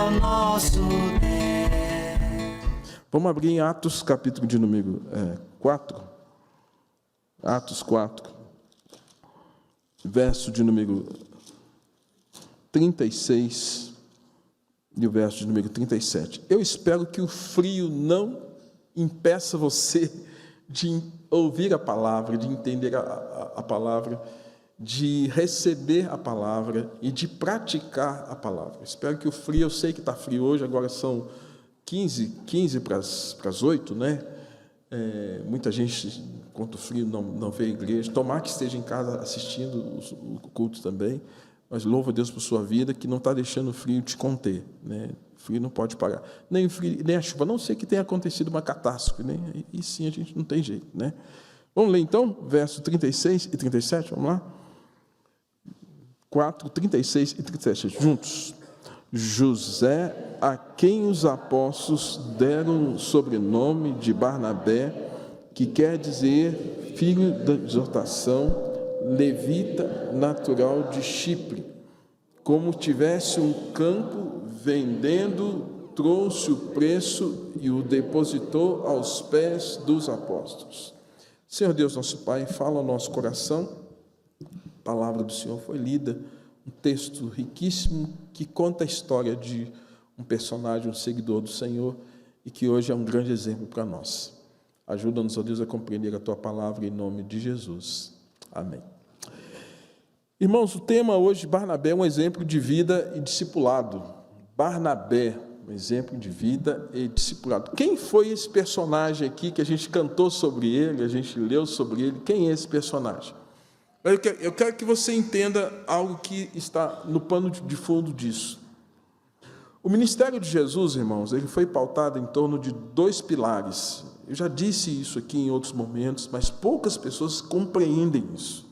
o nosso Deus. Vamos abrir em Atos, capítulo de número 4. Atos 4, verso de número 36 e o verso de número 37. Eu espero que o frio não impeça você de ouvir a palavra, de entender a palavra, de receber a palavra e de praticar a palavra. Espero que o frio, eu sei que está frio hoje, agora são 15 para as 8, né? Muita gente, enquanto o frio, não vê a igreja. Tomara que esteja em casa assistindo o culto também, mas louva a Deus por sua vida, que não está deixando o frio te conter, né? O frio não pode parar. Nem o frio, nem a chuva, a não ser que tenha acontecido uma catástrofe, né? E sim, a gente não tem jeito, né? Vamos ler então, verso 36 e 37, vamos lá? 4, 36 e 37, juntos. José, a quem os apóstolos deram o sobrenome de Barnabé, que quer dizer filho da exortação, levita, natural de Chipre, como tivesse um campo, vendendo, trouxe o preço e o depositou aos pés dos apóstolos. Senhor Deus, nosso Pai, fala ao nosso coração. A palavra do Senhor foi lida, um texto riquíssimo que conta a história de um personagem, um seguidor do Senhor, e que hoje é um grande exemplo para nós. Ajuda-nos, ó Deus, a compreender a Tua palavra em nome de Jesus. Amém. Irmãos, o tema hoje, Barnabé, é um exemplo de vida e discipulado. Barnabé, um exemplo de vida e discipulado. Quem foi esse personagem aqui que a gente cantou sobre ele, a gente leu sobre ele? Quem é esse personagem? Eu quero que você entenda algo que está no pano de fundo disso. O ministério de Jesus, irmãos, ele foi pautado em torno de 2 pilares. Eu já disse isso aqui em outros momentos, mas poucas pessoas compreendem isso.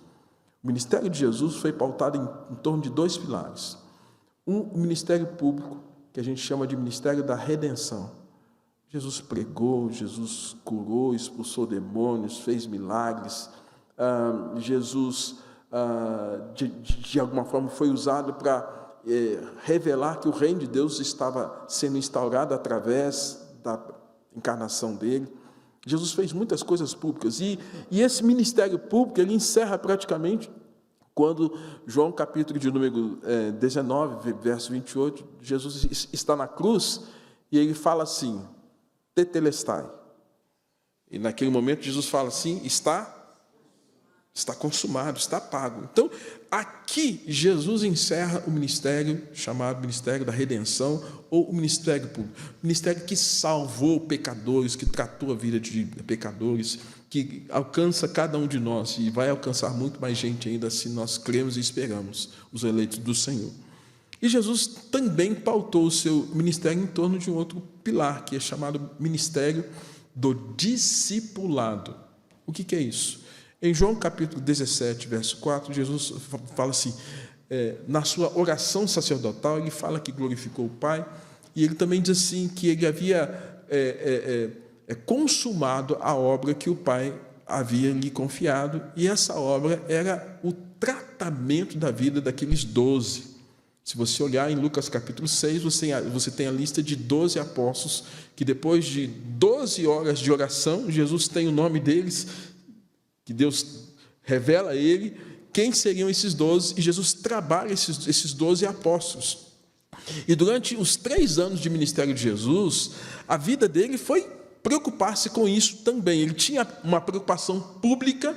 O ministério de Jesus foi pautado em torno de 2 pilares. O ministério público, que a gente chama de ministério da redenção. Jesus pregou, Jesus curou, expulsou demônios, fez milagres. Jesus, de alguma forma, foi usado para revelar que o reino de Deus estava sendo instaurado através da encarnação dele. Jesus fez muitas coisas públicas, e esse ministério público, ele encerra praticamente quando João, capítulo de número 19, verso 28, Jesus está na cruz, e ele fala assim, tetelestai. E naquele momento Jesus fala assim, está consumado, está pago. Então, aqui Jesus encerra o ministério chamado Ministério da Redenção, ou o Ministério Público. Ministério que salvou pecadores, que tratou a vida de pecadores, que alcança cada um de nós, e vai alcançar muito mais gente ainda, se nós cremos e esperamos, os eleitos do Senhor. E Jesus também pautou o seu ministério em torno de um outro pilar, que é chamado Ministério do Discipulado. O que é isso? Em João capítulo 17, verso 4, Jesus fala assim, na sua oração sacerdotal, ele fala que glorificou o Pai, e ele também diz assim, que ele havia consumado a obra que o Pai havia lhe confiado, e essa obra era o tratamento da vida daqueles 12. Se você olhar em Lucas capítulo 6, você tem a lista de 12 apóstolos, que depois de 12 horas de oração, Jesus tem o nome deles, que Deus revela a ele quem seriam esses 12, e Jesus trabalha esses 12 apóstolos. E durante os 3 anos de ministério de Jesus, a vida dele foi preocupar-se com isso também. Ele tinha uma preocupação pública,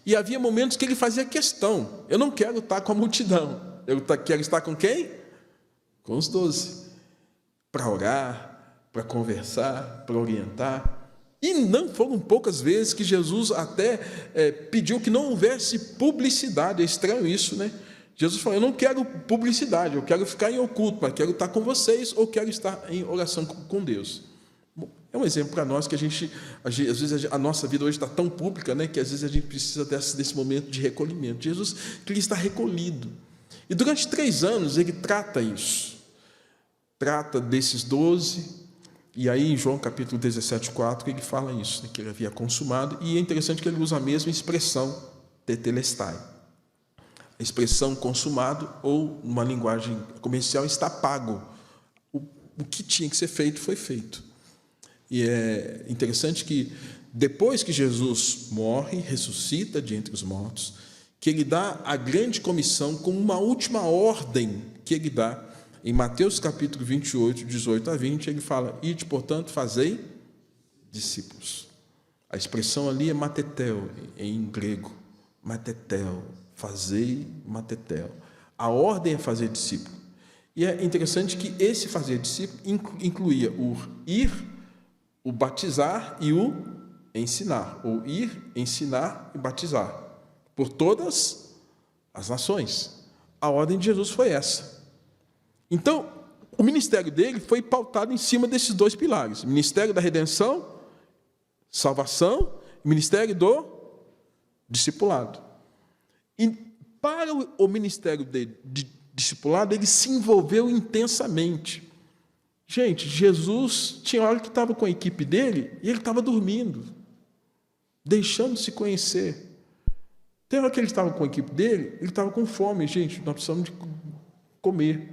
e havia momentos que ele fazia questão. Eu não quero estar com a multidão, eu quero estar com quem? Com os 12. Para orar, para conversar, para orientar. E não foram poucas vezes que Jesus até pediu que não houvesse publicidade. É estranho isso, né? Jesus falou, eu não quero publicidade, eu quero ficar em oculto, mas quero estar com vocês, ou quero estar em oração com Deus. Bom, é um exemplo para nós que às vezes a nossa vida hoje está tão pública, né, que às vezes a gente precisa desse momento de recolhimento. Jesus queria estar recolhido. E durante 3 anos ele trata isso. Trata desses 12. E aí, em João capítulo 17, 4, ele fala isso, né, que ele havia consumado, e é interessante que ele usa a mesma expressão, tetelestai. A expressão consumado, ou numa linguagem comercial, está pago. o que tinha que ser feito foi feito. E é interessante que, depois que Jesus morre, ressuscita de entre os mortos, que ele dá a grande comissão como uma última ordem que ele dá. Em Mateus capítulo 28, 18 a 20, ele fala: ide, portanto, fazei discípulos. A expressão ali é matetel, em grego. Matetel, fazei matetel. A ordem é fazer discípulo. E é interessante que esse fazer discípulo incluía o ir, o batizar e o ensinar. Ou ir, ensinar e batizar. Por todas as nações. A ordem de Jesus foi essa. Então, o ministério dele foi pautado em cima desses dois pilares: ministério da redenção, salvação, e ministério do discipulado. E para o ministério de discipulado, ele se envolveu intensamente. Gente, Jesus tinha hora que estava com a equipe dele e ele estava dormindo, deixando de se conhecer. Tem hora que ele estava com a equipe dele, ele estava com fome. Gente, nós precisamos de comer.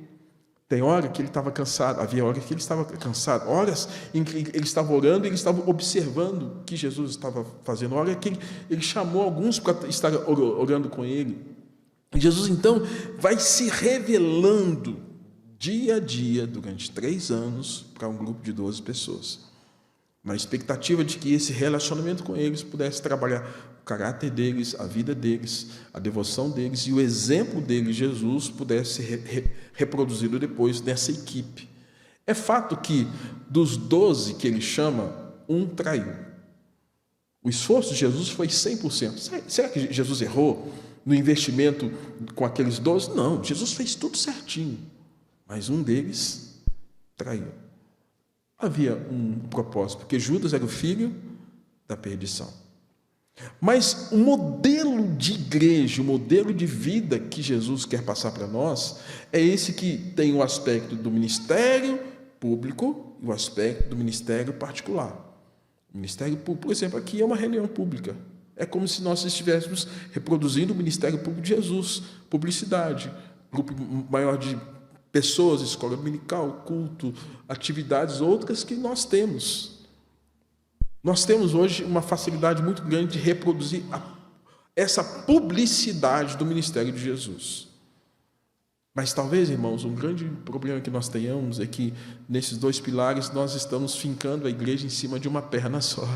Tem hora que ele estava cansado, havia hora que ele estava cansado, horas em que ele estava orando, ele estava observando o que Jesus estava fazendo, hora que ele chamou alguns para estar orando com ele. E Jesus, então, vai se revelando dia a dia, durante 3 anos, para um grupo de 12 pessoas, na expectativa de que esse relacionamento com eles pudesse trabalhar o caráter deles, a vida deles, a devoção deles, e o exemplo deles, Jesus, pudesse ser reproduzido depois nessa equipe. É fato que, dos 12 que ele chama, um traiu. O esforço de Jesus foi 100%. Será que Jesus errou no investimento com aqueles 12? Não, Jesus fez tudo certinho, mas um deles traiu. Havia um propósito, porque Judas era o filho da perdição. Mas o modelo de igreja, o modelo de vida que Jesus quer passar para nós, é esse que tem o aspecto do ministério público e o aspecto do ministério particular. O ministério público, por exemplo, aqui é uma reunião pública. É como se nós estivéssemos reproduzindo o ministério público de Jesus, publicidade, grupo maior de pessoas, escola dominical, culto, atividades outras que nós temos. Nós temos hoje uma facilidade muito grande de reproduzir essa publicidade do ministério de Jesus. Mas talvez, irmãos, um grande problema que nós tenhamos é que, nesses 2 pilares, nós estamos fincando a igreja em cima de uma perna só.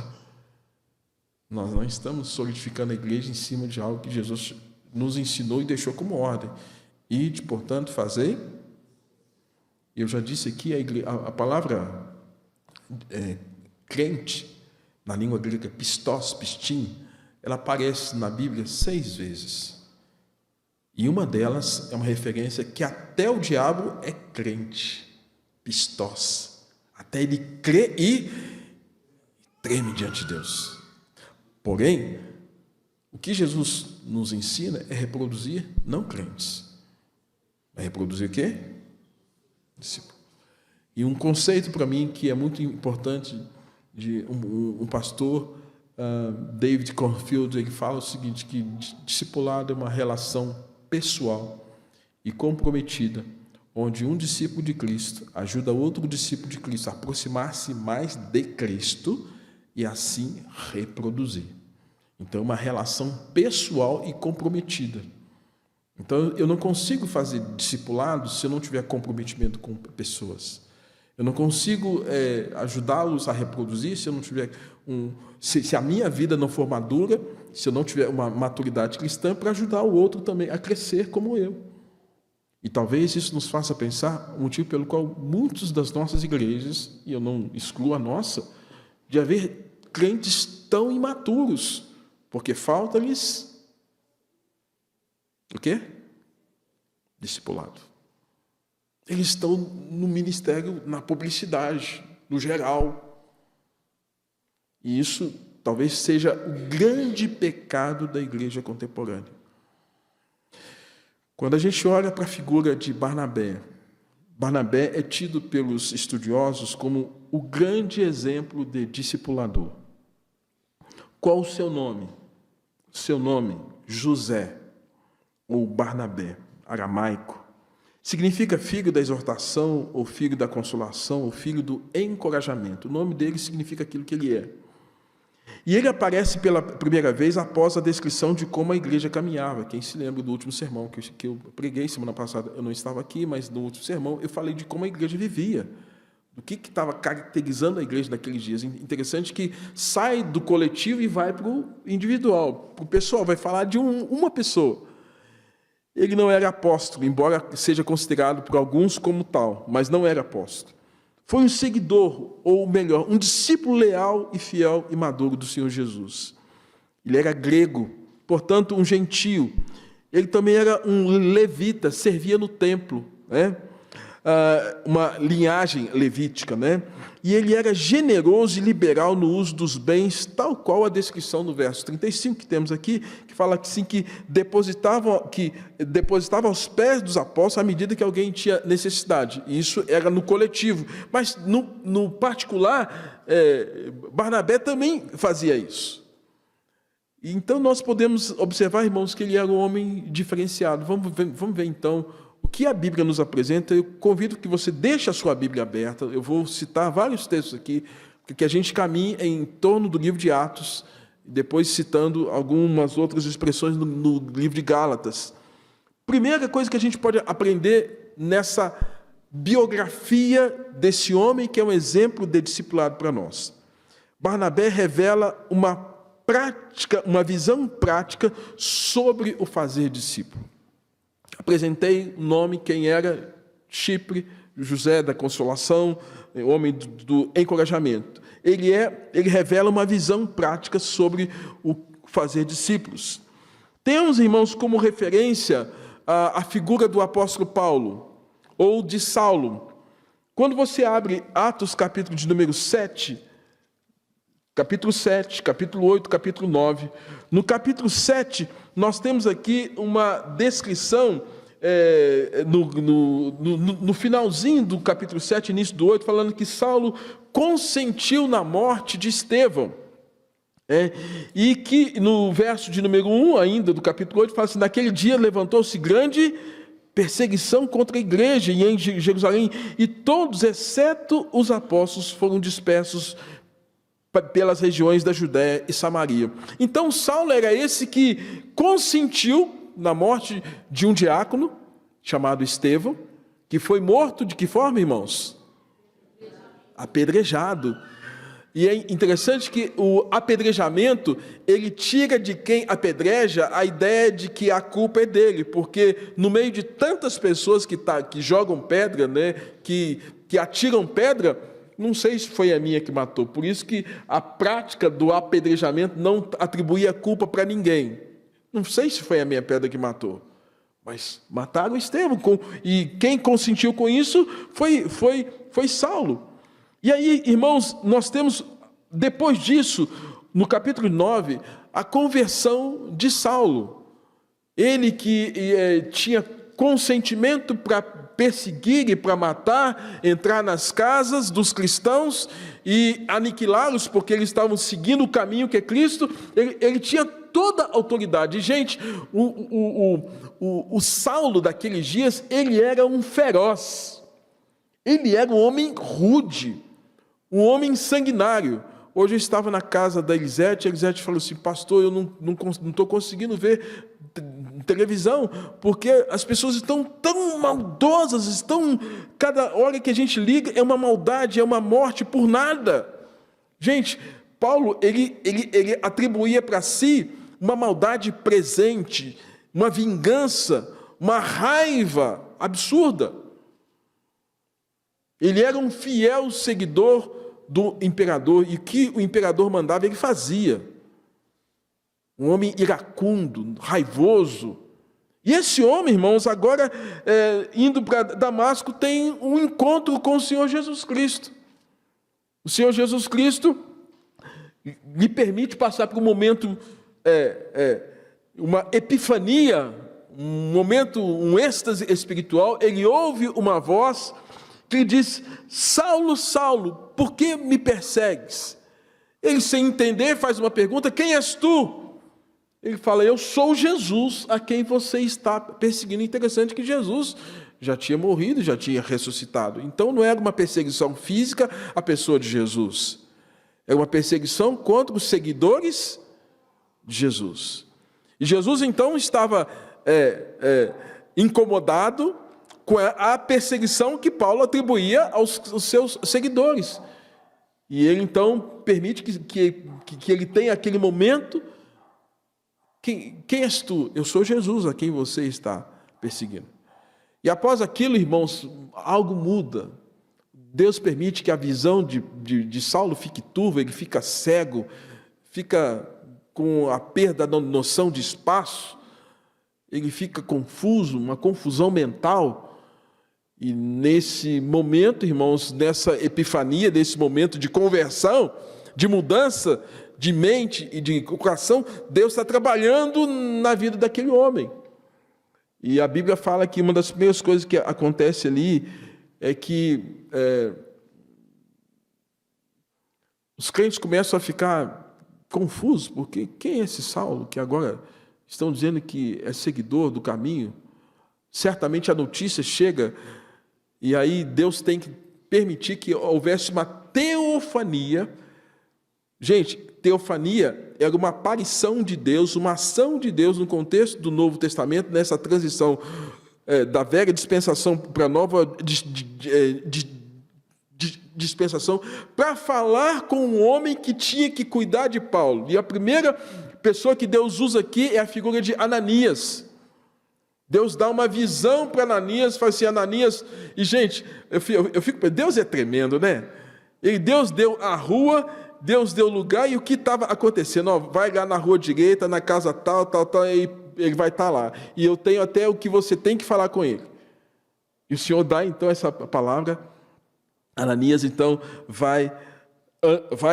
Nós não estamos solidificando a igreja em cima de algo que Jesus nos ensinou e deixou como ordem. Ide, portanto, fazei. Eu já disse aqui, a palavra crente, na língua grega, pistos, pistin, ela aparece na Bíblia 6 vezes. E uma delas é uma referência que até o diabo é crente. Pistos. Até ele crê e treme diante de Deus. Porém, o que Jesus nos ensina é reproduzir não crentes. É reproduzir o quê? Discípulo. E um conceito para mim que é muito importante, de um pastor, David Cornfield, ele fala o seguinte, que discipulado é uma relação pessoal e comprometida, onde um discípulo de Cristo ajuda outro discípulo de Cristo a aproximar-se mais de Cristo e assim reproduzir. Então, é uma relação pessoal e comprometida. Então, eu não consigo fazer discipulado se eu não tiver comprometimento com pessoas. Eu não consigo ajudá-los a reproduzir se eu não tiver se a minha vida não for madura, se eu não tiver uma maturidade cristã para ajudar o outro também a crescer como eu. E talvez isso nos faça pensar o motivo pelo qual muitas das nossas igrejas, e eu não excluo a nossa, de haver crentes tão imaturos, porque falta-lhes o quê? Discipulado. Eles estão no ministério, na publicidade, no geral. E isso talvez seja o grande pecado da igreja contemporânea. Quando a gente olha para a figura de Barnabé, Barnabé é tido pelos estudiosos como o grande exemplo de discipulador. Qual o seu nome? Seu nome, José, ou Barnabé, aramaico, significa filho da exortação, ou filho da consolação, ou filho do encorajamento. O nome dele significa aquilo que ele é. E ele aparece pela primeira vez após a descrição de como a igreja caminhava. Quem se lembra do último sermão que eu preguei semana passada, eu não estava aqui, mas no último sermão eu falei de como a igreja vivia, do que estava caracterizando a igreja naqueles dias. Interessante que sai do coletivo e vai para o individual, para o pessoal, vai falar de uma pessoa. Ele não era apóstolo, embora seja considerado por alguns como tal, mas não era apóstolo. Foi um seguidor, ou melhor, um discípulo leal e fiel e maduro do Senhor Jesus. Ele era grego, portanto, um gentio. Ele também era um levita, servia no templo, né? Uma linhagem levítica, né? E ele era generoso e liberal no uso dos bens, tal qual a descrição no verso 35 que temos aqui, que fala assim, que depositava aos pés dos apóstolos à medida que alguém tinha necessidade. E isso era no coletivo. Mas no particular, Barnabé também fazia isso. Então nós podemos observar, irmãos, que ele era um homem diferenciado. Vamos ver então o que a Bíblia nos apresenta. Eu convido que você deixe a sua Bíblia aberta. Eu vou citar vários textos aqui, para que a gente caminhe em torno do livro de Atos, depois citando algumas outras expressões no livro de Gálatas. Primeira coisa que a gente pode aprender nessa biografia desse homem, que é um exemplo de discipulado para nós. Barnabé revela uma visão prática sobre o fazer discípulo. Apresentei o nome, quem era, Chipre, José da Consolação, homem do encorajamento. Ele revela uma visão prática sobre o fazer discípulos. Temos, irmãos, como referência a figura do apóstolo Paulo, ou de Saulo. Quando você abre Atos, capítulo de número 7, capítulo 7, capítulo 8, capítulo 9. No capítulo 7, nós temos aqui uma descrição, no finalzinho do capítulo 7, início do 8, falando que Saulo consentiu na morte de Estevão. E que no verso de número 1, ainda do capítulo 8, fala assim: naquele dia levantou-se grande perseguição contra a igreja em Jerusalém, e todos, exceto os apóstolos, foram dispersos pelas regiões da Judéia e Samaria. Então, Saulo era esse que consentiu na morte de um diácono, chamado Estevão, que foi morto de que forma, irmãos? Apedrejado. E é interessante que o apedrejamento, ele tira de quem apedreja a ideia de que a culpa é dele, porque no meio de tantas pessoas que jogam pedra, né, que atiram pedra, não sei se foi a minha que matou. Por isso que a prática do apedrejamento não atribuía culpa para ninguém. Não sei se foi a minha pedra que matou, mas mataram Estevão. E quem consentiu com isso foi Saulo. E aí, irmãos, nós temos, depois disso, no capítulo 9, a conversão de Saulo. Ele que tinha consentimento para perseguir e para matar, entrar nas casas dos cristãos e aniquilá-los, porque eles estavam seguindo o caminho que é Cristo. Ele tinha toda a autoridade. E, gente, o Saulo daqueles dias, ele era um feroz. Ele era um homem rude, um homem sanguinário. Hoje eu estava na casa da Elisete, e a Elisete falou assim: pastor, eu não estou conseguindo ver televisão, porque as pessoas estão tão maldosas, cada hora que a gente liga é uma maldade, é uma morte por nada. Gente, Paulo, ele atribuía para si uma maldade presente, uma vingança, uma raiva absurda. Ele era um fiel seguidor do imperador, e o que o imperador mandava, ele fazia. Um homem iracundo, raivoso. E esse homem, irmãos, agora, indo para Damasco, tem um encontro com o Senhor Jesus Cristo. O Senhor Jesus Cristo lhe permite passar por um momento, uma epifania, um momento, um êxtase espiritual. Ele ouve uma voz que lhe diz: Saulo, Saulo, por que me persegues? Ele, sem entender, faz uma pergunta: quem és tu? Ele fala: eu sou Jesus a quem você está perseguindo. Interessante que Jesus já tinha morrido, já tinha ressuscitado. Então não era uma perseguição física à pessoa de Jesus. Era uma perseguição contra os seguidores de Jesus. E Jesus então estava incomodado com a perseguição que Paulo atribuía aos seus seguidores. E ele então permite que ele tenha aquele momento. Quem és tu? Eu sou Jesus a quem você está perseguindo. E após aquilo, irmãos, algo muda. Deus permite que a visão de Saulo fique turva, ele fica cego, fica com a perda da noção de espaço, ele fica confuso, uma confusão mental. E nesse momento, irmãos, nessa epifania, nesse momento de conversão, de mudança de mente e de coração, Deus está trabalhando na vida daquele homem. E a Bíblia fala que uma das primeiras coisas que acontece ali é que os crentes começam a ficar confusos, porque quem é esse Saulo que agora estão dizendo que é seguidor do caminho? Certamente a notícia chega, e aí Deus tem que permitir que houvesse uma teofania. Gente, teofania era uma aparição de Deus, uma ação de Deus no contexto do Novo Testamento, nessa transição da velha dispensação para a nova dispensação, para falar com um homem que tinha que cuidar de Paulo. E a primeira pessoa que Deus usa aqui é a figura de Ananias. Deus dá uma visão para Ananias, fala assim, Ananias, e gente, eu fico, Deus é tremendo, né? Deus deu a rua, Deus deu lugar, e o que estava acontecendo? Ó, vai lá na rua direita, na casa tal, e ele vai estar lá. E eu tenho até o que você tem que falar com ele. E o Senhor dá, então, essa palavra. Ananias, então, vai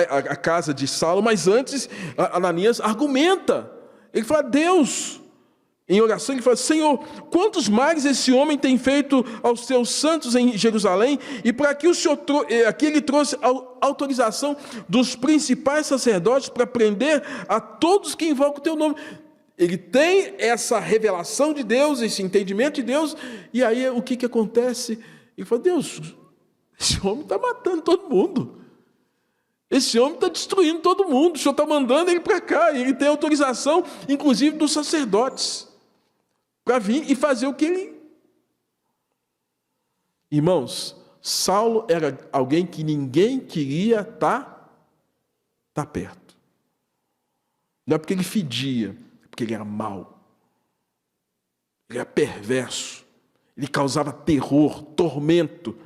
à casa de Saulo, mas antes, Ananias argumenta. Ele fala, Deus, em oração, ele fala, Senhor, quantos males esse homem tem feito aos teus santos em Jerusalém, e para que o Senhor aqui ele trouxe a autorização dos principais sacerdotes para prender a todos que invocam o teu nome. Ele tem essa revelação de Deus, esse entendimento de Deus, e aí o que acontece? Ele fala, Deus, esse homem está matando todo mundo. Esse homem está destruindo todo mundo. O Senhor está mandando ele para cá. E ele tem autorização, inclusive, dos sacerdotes, para vir e fazer o que ele... Irmãos, Saulo era alguém que ninguém queria estar perto. Não é porque ele fedia, é porque ele era mau. Ele era perverso. Ele causava terror, tormento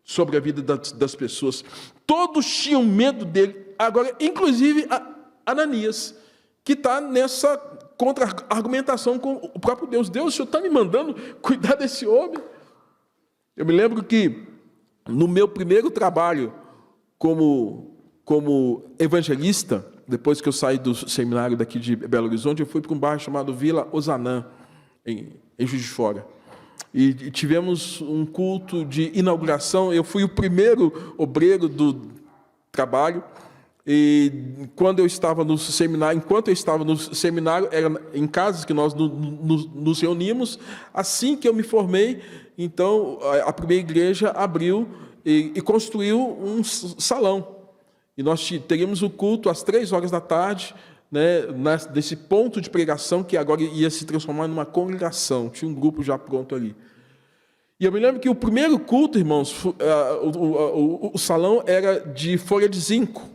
sobre a vida das pessoas. Todos tinham medo dele. Agora, inclusive Ananias, que está nessa contra-argumentação com o próprio Deus. Deus, o Senhor está me mandando cuidar desse homem. Eu me lembro que no meu primeiro trabalho como evangelista, depois que eu saí do seminário daqui de Belo Horizonte, eu fui para um bairro chamado Vila Osanã, em Juiz de Fora. E tivemos um culto de inauguração. Eu fui o primeiro obreiro do trabalho. E enquanto eu estava no seminário, era em casas que nós nos reuníamos. Assim que eu me formei, então a primeira igreja abriu e construiu um salão. E nós teríamos o culto às 3h da tarde, né, desse ponto de pregação que agora ia se transformar numa congregação. Tinha um grupo já pronto ali. E eu me lembro que o primeiro culto, irmãos, o salão era de folha de zinco.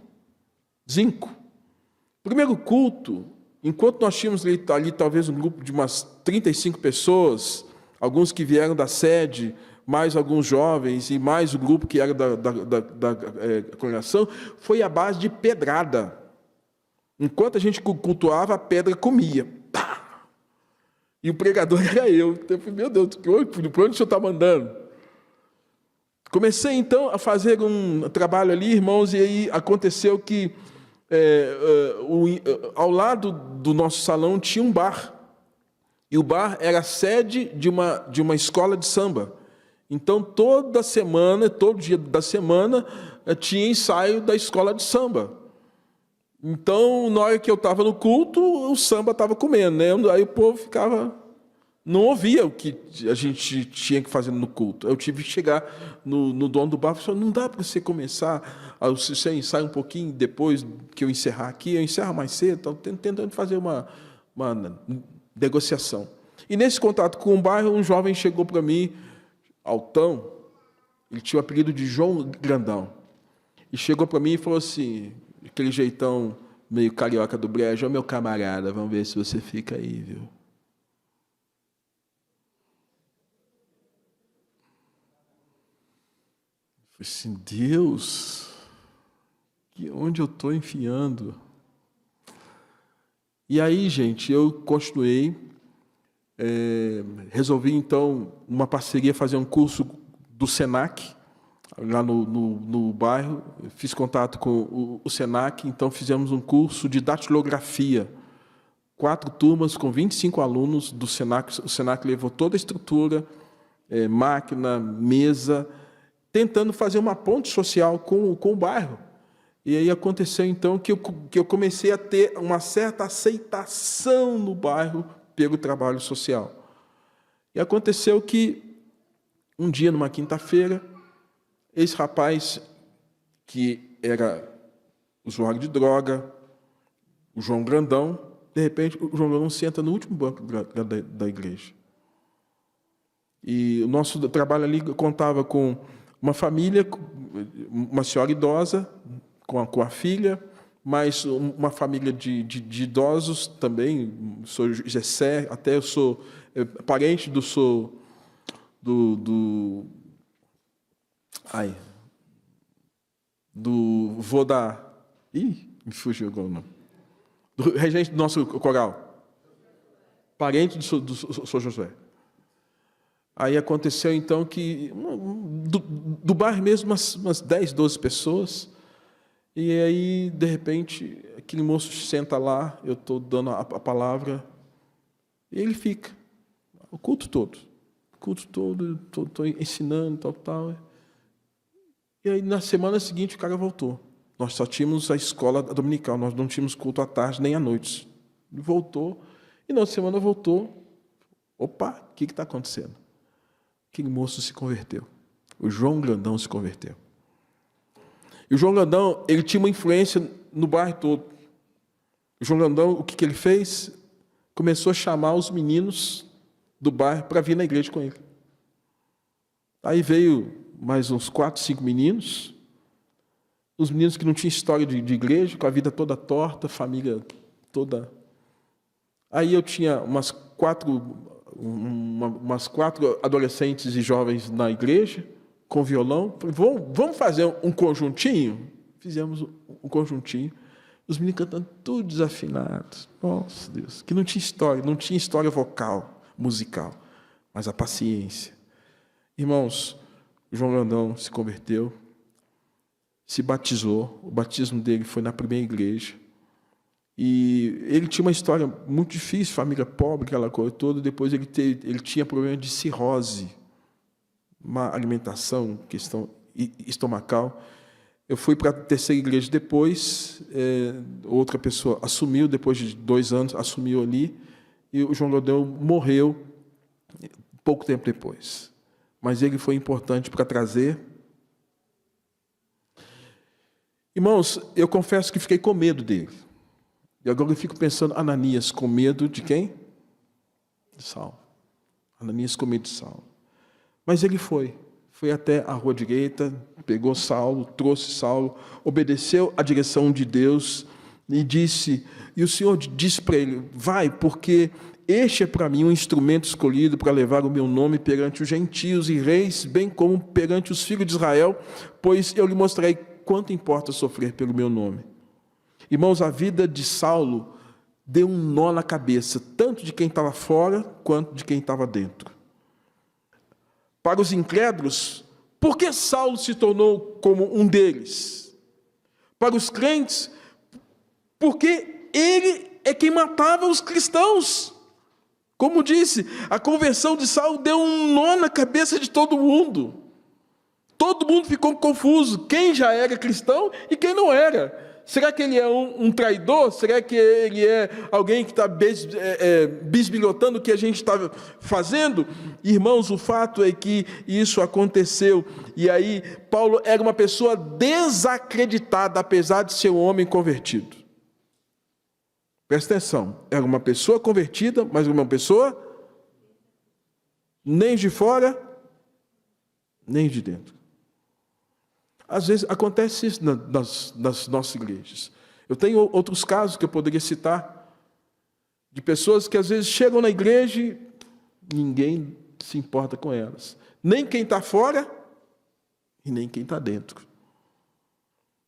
Primeiro culto, enquanto nós tínhamos ali talvez um grupo de umas 35 pessoas, alguns que vieram da sede, mais alguns jovens e mais o grupo que era da congregação, foi à base de pedrada. Enquanto a gente cultuava, a pedra comia. Pá! E o pregador era eu. Então, eu falei, meu Deus, para onde o senhor está mandando? Comecei, então, a fazer um trabalho ali, irmãos, e aí aconteceu que ao lado do nosso salão tinha um bar. E o bar era a sede de uma escola de samba. Então, toda semana, todo dia da semana, tinha ensaio da escola de samba. Então, na hora que eu estava no culto, o samba estava comendo, né? Aí o povo ficava não ouvia o que a gente tinha que fazer no culto. Eu tive que chegar no dono do bar e falar: não dá para você começar, você ensaia um pouquinho depois que eu encerrar aqui, eu encerro mais cedo, estou tentando fazer uma negociação. E nesse contato com o bairro, um jovem chegou para mim, altão, ele tinha o apelido de João Grandão, e chegou para mim e falou assim, aquele jeitão meio carioca do brejo: ô meu camarada, vamos ver se você fica aí, viu? Eu falei assim: Deus, onde eu estou enfiando? E aí, gente, eu continuei, resolvi então, numa parceria, fazer um curso do Senac, lá no bairro. Fiz contato com o Senac, então fizemos um curso de datilografia, 4 turmas com 25 alunos do Senac. O Senac levou toda a estrutura, máquina, mesa, tentando fazer uma ponte social com o bairro. E aí aconteceu, então, que eu comecei a ter uma certa aceitação no bairro pelo trabalho social. E aconteceu que, um dia, numa quinta-feira, esse rapaz, que era usuário de droga, o João Grandão, de repente, o João Grandão senta no último banco da igreja. E o nosso trabalho ali contava com uma família, uma senhora idosa, com a filha, mais uma família de idosos também. Sou Gessé, até eu sou parente do vô da... Ih, me fugiu agora o nome. Do regente do nosso coral. Parente do Sr. Josué. Aí aconteceu, então, que do bairro mesmo, umas 10, 12 pessoas. E aí, de repente, aquele moço senta lá, eu estou dando a palavra, e ele fica, o culto todo, estou ensinando, tal. E aí, na semana seguinte, o cara voltou. Nós só tínhamos a escola dominical, nós não tínhamos culto à tarde nem à noite. Ele voltou, e na outra semana voltou. Opa, o que está acontecendo? Aquele moço se converteu. O João Grandão se converteu. E o João Grandão, ele tinha uma influência no bairro todo. O João Grandão, o que ele fez? Começou a chamar os meninos do bairro para vir na igreja com ele. Aí veio mais uns 4, 5 meninos, os meninos que não tinham história de igreja, com a vida toda torta, família toda. Aí eu tinha umas quatro adolescentes e jovens na igreja, com violão. Falei: vamos fazer um conjuntinho? Fizemos um conjuntinho. Os meninos cantando tudo desafinados. Nossa, Deus, que não tinha história vocal, musical, mas a paciência. Irmãos, o João Grandão se converteu, se batizou. O batismo dele foi na primeira igreja. E ele tinha uma história muito difícil, família pobre, aquela coisa toda. Depois ele tinha problema de cirrose, uma alimentação, questão estomacal. Eu fui para a terceira igreja depois, outra pessoa assumiu, depois de 2 anos, assumiu ali, e o João Grandão morreu pouco tempo depois. Mas ele foi importante para trazer. Irmãos, eu confesso que fiquei com medo dele. E agora eu fico pensando, Ananias com medo de quem? De Saulo. Ananias com medo de Saulo. Mas ele foi até a rua direita, pegou Saulo, trouxe Saulo, obedeceu à direção de Deus e disse, e o Senhor disse para ele: vai, porque este é para mim um instrumento escolhido para levar o meu nome perante os gentios e reis, bem como perante os filhos de Israel, pois eu lhe mostrarei quanto importa sofrer pelo meu nome. Irmãos, a vida de Saulo deu um nó na cabeça, tanto de quem estava fora, quanto de quem estava dentro. Para os incrédulos, por que Saulo se tornou como um deles? Para os crentes, porque ele é quem matava os cristãos. Como disse, a conversão de Saulo deu um nó na cabeça de todo mundo. Todo mundo ficou confuso, quem já era cristão e quem não era. Será que ele é um traidor? Será que ele é alguém que está bisbilhotando o que a gente está fazendo? Irmãos, o fato é que isso aconteceu. E aí, Paulo era uma pessoa desacreditada, apesar de ser um homem convertido. Presta atenção, era uma pessoa convertida, mas uma pessoa nem de fora, nem de dentro. Às vezes acontece isso nas nossas igrejas. Eu tenho outros casos que eu poderia citar, de pessoas que às vezes chegam na igreja e ninguém se importa com elas. Nem quem está fora e nem quem está dentro.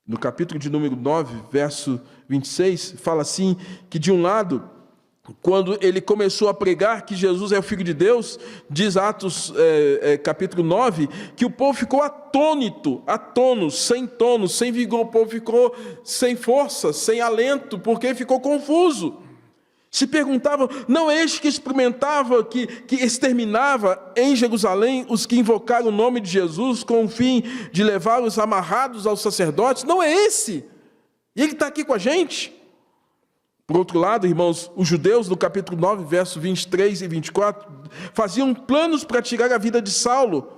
No capítulo de número 9, verso 26, fala assim, que de um lado, quando ele começou a pregar que Jesus é o Filho de Deus, diz Atos capítulo 9, que o povo ficou atônito, sem vigor, o povo ficou sem força, sem alento, porque ficou confuso. Se perguntavam, não é este que experimentava, que exterminava em Jerusalém os que invocaram o nome de Jesus com o fim de levá-los amarrados aos sacerdotes? Não é esse? E ele está aqui com a gente? Por outro lado, irmãos, os judeus, no capítulo 9, versos 23 e 24, faziam planos para tirar a vida de Saulo.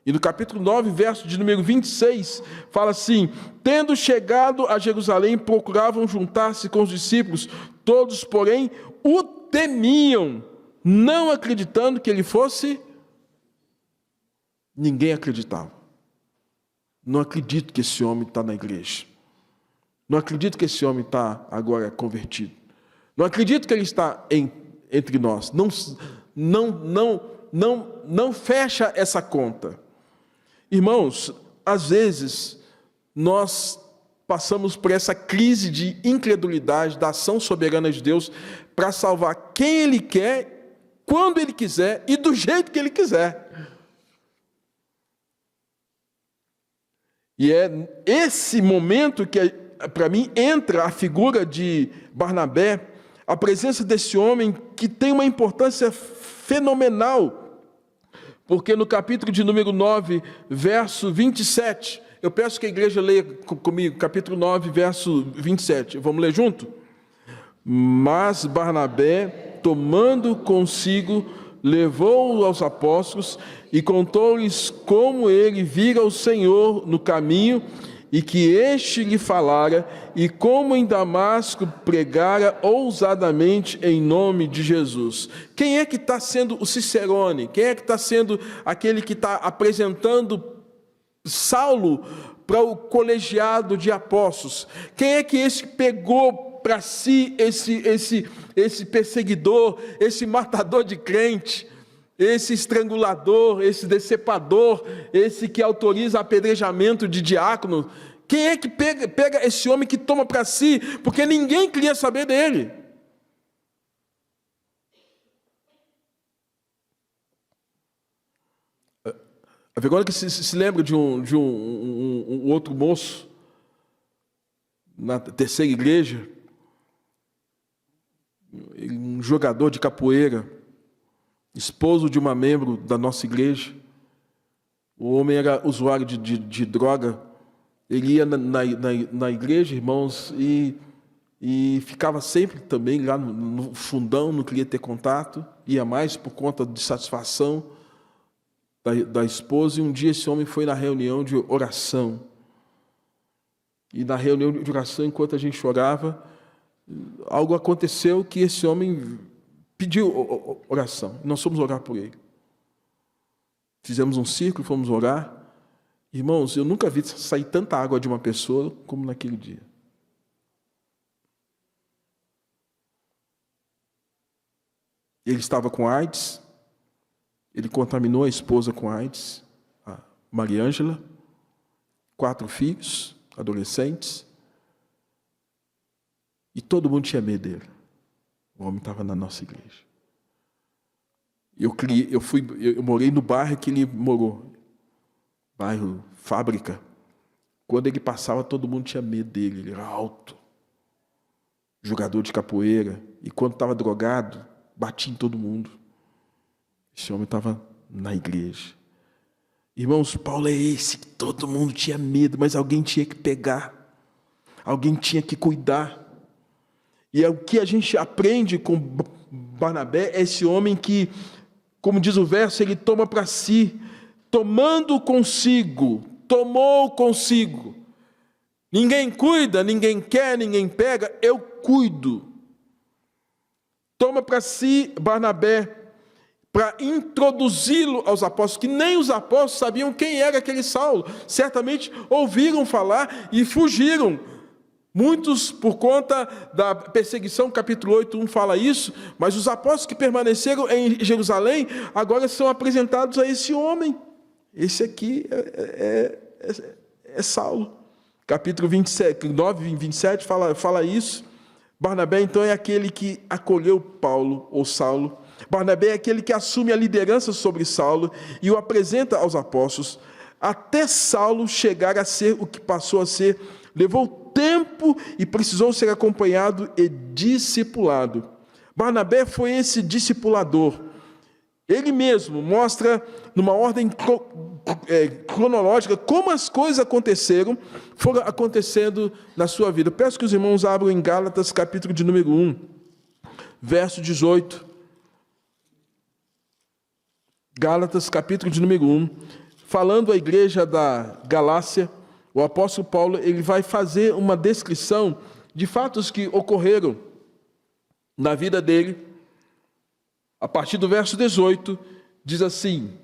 E no capítulo 9, verso de número 26, fala assim, tendo chegado a Jerusalém, procuravam juntar-se com os discípulos, todos, porém, o temiam, não acreditando que ele fosse... Ninguém acreditava. Não acredito que esse homem está na igreja. Não acredito que esse homem está agora convertido. Não acredito que ele está entre nós. Não fecha essa conta. Irmãos, às vezes nós passamos por essa crise de incredulidade da ação soberana de Deus para salvar quem Ele quer, quando Ele quiser e do jeito que Ele quiser. E é esse momento que, para mim, entra a figura de Barnabé, a presença desse homem que tem uma importância fenomenal. Porque no capítulo de número 9, verso 27, eu peço que a igreja leia comigo, capítulo 9, verso 27. Vamos ler junto? Mas Barnabé, tomando consigo, levou-o aos apóstolos e contou-lhes como ele vira o Senhor no caminho e que este lhe falara, e como em Damasco pregara ousadamente em nome de Jesus. Quem é que está sendo o Cicerone? Quem é que está sendo aquele que está apresentando Saulo para o colegiado de apóstolos? Quem é que esse pegou para si esse perseguidor, esse matador de crente, esse estrangulador, esse decepador, esse que autoriza apedrejamento de diácono? Quem é que pega esse homem que toma para si, porque ninguém queria saber dele? A vergonha que se lembra de um outro moço na terceira igreja, um jogador de capoeira, esposo de uma membro da nossa igreja. O homem era usuário de droga. Ele ia na igreja, irmãos, e ficava sempre também lá no fundão, não queria ter contato, ia mais por conta de satisfação da esposa. E um dia esse homem foi na reunião de oração. E na reunião de oração, enquanto a gente orava, algo aconteceu que esse homem pediu oração. Nós fomos orar por ele. Fizemos um círculo, fomos orar. Irmãos, eu nunca vi sair tanta água de uma pessoa como naquele dia. Ele estava com AIDS, ele contaminou a esposa com AIDS, a Maria Ângela, 4 filhos, adolescentes, e todo mundo tinha medo dele. O homem estava na nossa igreja. Eu morei no bairro que ele morou, bairro Fábrica. Quando ele passava, todo mundo tinha medo dele. Ele era alto, jogador de capoeira, e quando estava drogado, batia em todo mundo. Esse homem estava na igreja. Irmãos, Paulo é esse que todo mundo tinha medo, mas alguém tinha que pegar. Alguém tinha que cuidar. E o que a gente aprende com Barnabé é esse homem que, como diz o verso, ele toma para si, tomou consigo. Ninguém cuida, ninguém quer, ninguém pega, eu cuido. Toma para si Barnabé, para introduzi-lo aos apóstolos, que nem os apóstolos sabiam quem era aquele Saulo. Certamente ouviram falar e fugiram. Muitos, por conta da perseguição, capítulo 8:1 fala isso, mas os apóstolos que permaneceram em Jerusalém, agora são apresentados a esse homem. Esse aqui é Saulo. Capítulo 9, 27 fala isso. Barnabé, então, é aquele que acolheu Paulo, ou Saulo. Barnabé é aquele que assume a liderança sobre Saulo e o apresenta aos apóstolos, até Saulo chegar a ser o que passou a ser. Levou tempo e precisou ser acompanhado e discipulado. Barnabé foi esse discipulador. Ele mesmo mostra, numa ordem cronológica, como as coisas foram acontecendo na sua vida. Peço que os irmãos abram em Gálatas, capítulo de número 1, verso 18. Gálatas, capítulo de número 1, falando à igreja da Galácia, o apóstolo Paulo ele vai fazer uma descrição de fatos que ocorreram na vida dele. A partir do verso 18, diz assim,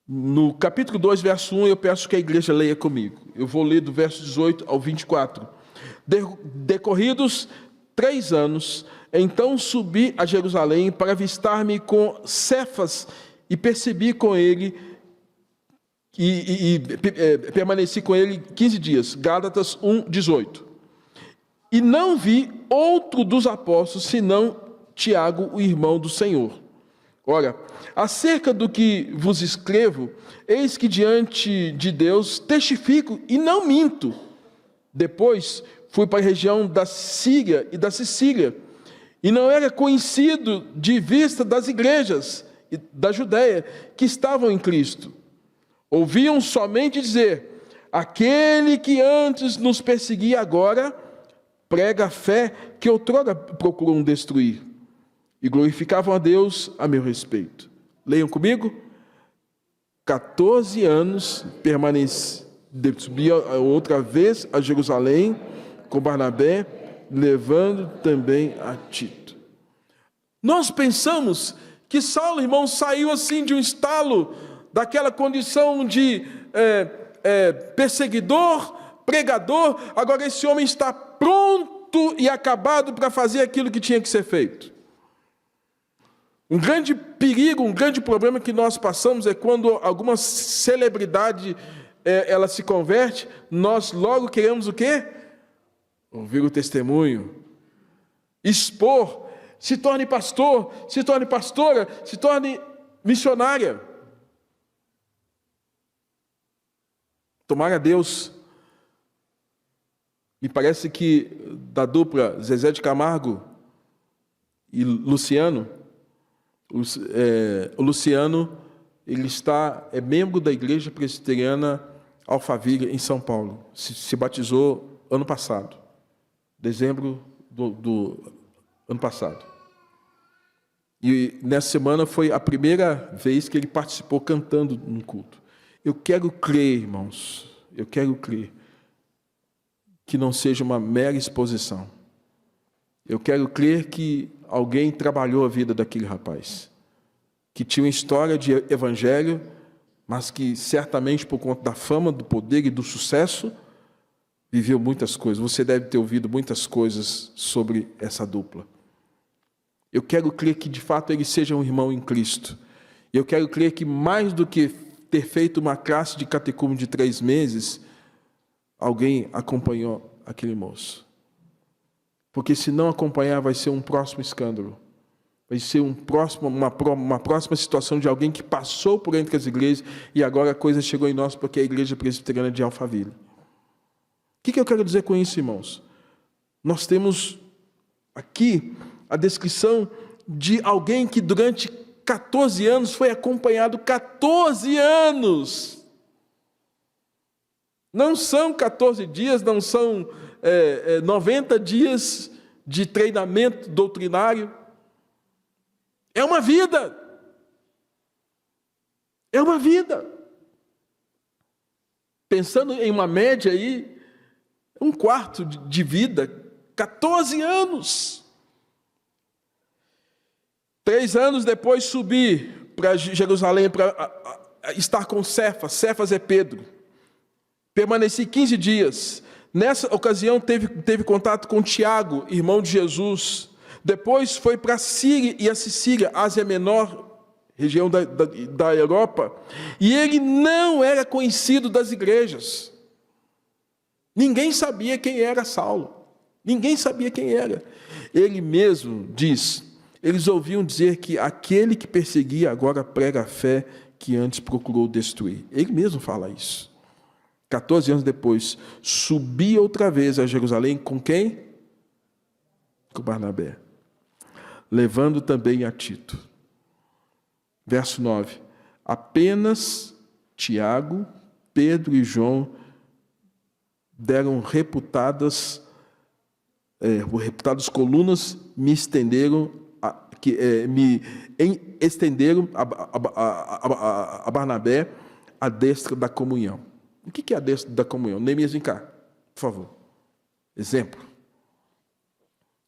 no capítulo 2, verso 1, eu peço que a igreja leia comigo. Eu vou ler do verso 18 ao 24. Decorridos 3 anos, então subi a Jerusalém para avistar-me com Cefas e percebi com ele permaneci com ele 15 dias. Gálatas 1:18. E não vi outro dos apóstolos senão Tiago, o irmão do Senhor. Ora, acerca do que vos escrevo, eis que diante de Deus testifico e não minto. Depois fui para a região da Síria e da Sicília, e não era conhecido de vista das igrejas da Judéia que estavam em Cristo. Ouviam somente dizer, aquele que antes nos perseguia agora prega a fé que outrora procuram destruir. E glorificavam a Deus a meu respeito. Leiam comigo. 14 anos permaneci, subi outra vez a Jerusalém com Barnabé, levando também a Tito. Nós pensamos que Saulo, irmão, saiu assim de um estalo, daquela condição de perseguidor, pregador, agora esse homem está pronto e acabado para fazer aquilo que tinha que ser feito. Um grande perigo, um grande problema que nós passamos é quando alguma celebridade ela se converte, nós logo queremos o quê? Ouvir o testemunho, expor, se torne pastor, se torne pastora, se torne missionária. Tomara a Deus. Me parece que da dupla Zezé de Camargo e Luciano, o Luciano, ele é membro da Igreja Presbiteriana Alphaville, em São Paulo. Se batizou ano passado, dezembro do ano passado. E nessa semana foi a primeira vez que ele participou cantando num culto. Eu quero crer, irmãos, que não seja uma mera exposição. Eu quero crer que alguém trabalhou a vida daquele rapaz, que tinha uma história de evangelho, mas que certamente por conta da fama, do poder e do sucesso, viveu muitas coisas. Você deve ter ouvido muitas coisas sobre essa dupla. Eu quero crer que de fato ele seja um irmão em Cristo. Eu quero crer que mais do que ter feito uma classe de catecúmeno de 3 meses, alguém acompanhou aquele moço. Porque se não acompanhar, vai ser um próximo escândalo. Vai ser uma próxima situação de alguém que passou por entre as igrejas e agora a coisa chegou em nós porque é a Igreja Presbiteriana de Alphaville. O que eu quero dizer com isso, irmãos? Nós temos aqui a descrição de alguém que durante 14 anos foi acompanhado 14 anos. Não são 14 dias, não são 90 dias de treinamento doutrinário. É uma vida. É uma vida. Pensando em uma média aí, 1/4 de vida, 14 anos. 3 anos depois subi para Jerusalém para estar com Cefas. Cefas é Pedro. Permaneci 15 dias. Nessa ocasião teve contato com Tiago, irmão de Jesus. Depois foi para a Síria e a Sicília, Ásia Menor, região da Europa. E ele não era conhecido das igrejas. Ninguém sabia quem era Saulo. Ninguém sabia quem era. Ele mesmo diz, eles ouviam dizer que aquele que perseguia agora prega a fé que antes procurou destruir. Ele mesmo fala isso. 14 anos depois, subi outra vez a Jerusalém com quem? Com Barnabé. Levando também a Tito. Verso 9. Apenas Tiago, Pedro e João deram reputadas colunas, me estenderam a Barnabé a destra da comunhão. O que é a destra da comunhão? Neemias, vem cá, por favor. Exemplo. O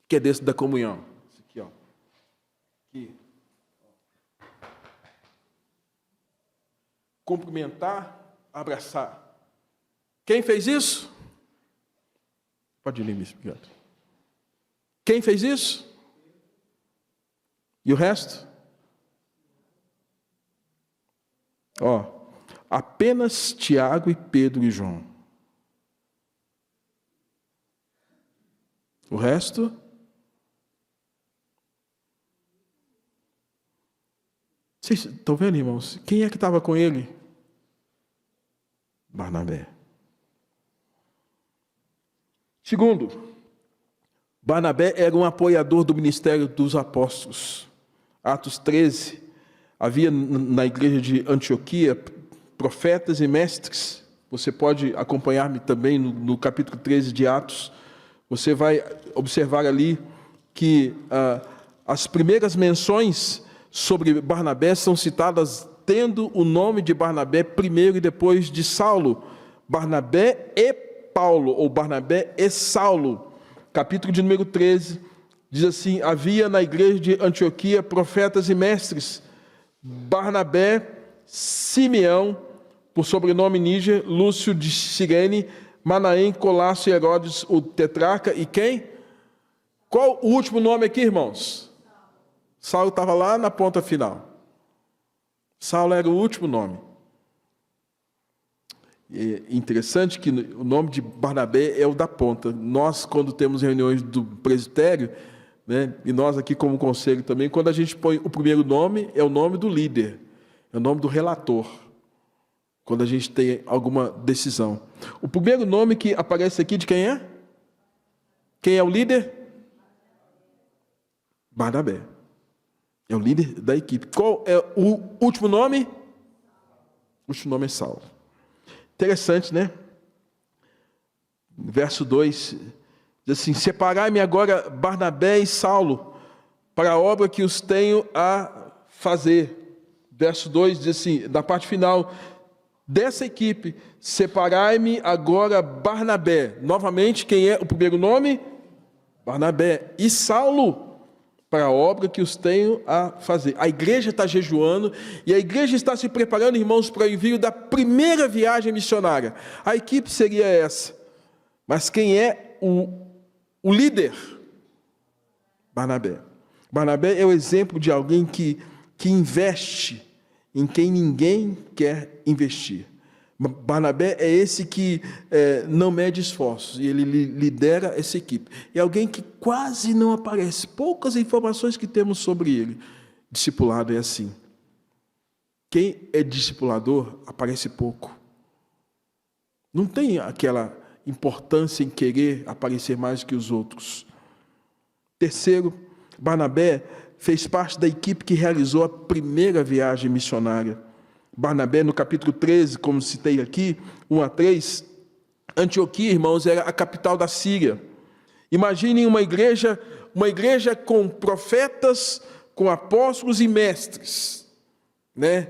que é a destra da comunhão? Isso aqui, ó. Aqui. Cumprimentar, abraçar. Quem fez isso? Pode ir, Neemias, obrigado. Quem fez isso? E o resto? Ó. Apenas Tiago e Pedro e João. O resto? Vocês estão vendo, irmãos? Quem é que estava com ele? Barnabé. Segundo, Barnabé era um apoiador do ministério dos apóstolos. Atos 13, havia na igreja de Antioquia profetas e mestres. Você pode acompanhar-me também no capítulo 13 de Atos. Você vai observar ali que as primeiras menções sobre Barnabé são citadas tendo o nome de Barnabé primeiro e depois de Saulo. Barnabé e Paulo, ou Barnabé e Saulo. Capítulo de número 13, diz assim: havia na igreja de Antioquia profetas e mestres, Barnabé, Simeão, por sobrenome Níger, Lúcio de Cirene, Manaém, Colácio e Herodes, o tetrarca, e quem? Qual o último nome aqui, irmãos? Saulo estava lá na ponta final. Saulo era o último nome. É interessante que o nome de Barnabé é o da ponta. Nós, quando temos reuniões do presbitério, né, e nós aqui como conselho também, quando a gente põe o primeiro nome, é o nome do líder, é o nome do relator, quando a gente tem alguma decisão. O primeiro nome que aparece aqui de quem é? Quem é o líder? Barnabé. É o líder da equipe. Qual é o último nome? O último nome é Saulo. Interessante, né? Verso 2, diz assim: separai-me agora Barnabé e Saulo para a obra que os tenho a fazer. Verso 2 diz assim, na parte final dessa equipe: separai-me agora Barnabé. Novamente, quem é o primeiro nome? Barnabé. E Saulo para a obra que os tenho a fazer. A igreja está jejuando e a igreja está se preparando, irmãos, para o envio da primeira viagem missionária. A equipe seria essa. Mas quem é o líder? Barnabé. Barnabé é o exemplo de alguém que investe em quem ninguém quer investir. Barnabé é esse que não mede esforços, e ele lidera essa equipe. É alguém que quase não aparece, poucas informações que temos sobre ele. Discipulado é assim. Quem é discipulador aparece pouco. Não tem aquela importância em querer aparecer mais que os outros. Terceiro, Barnabé fez parte da equipe que realizou a primeira viagem missionária. Barnabé, no capítulo 13, como citei aqui, 1 a 3, Antioquia, irmãos, era a capital da Síria. Imaginem uma igreja com profetas, com apóstolos e mestres, né?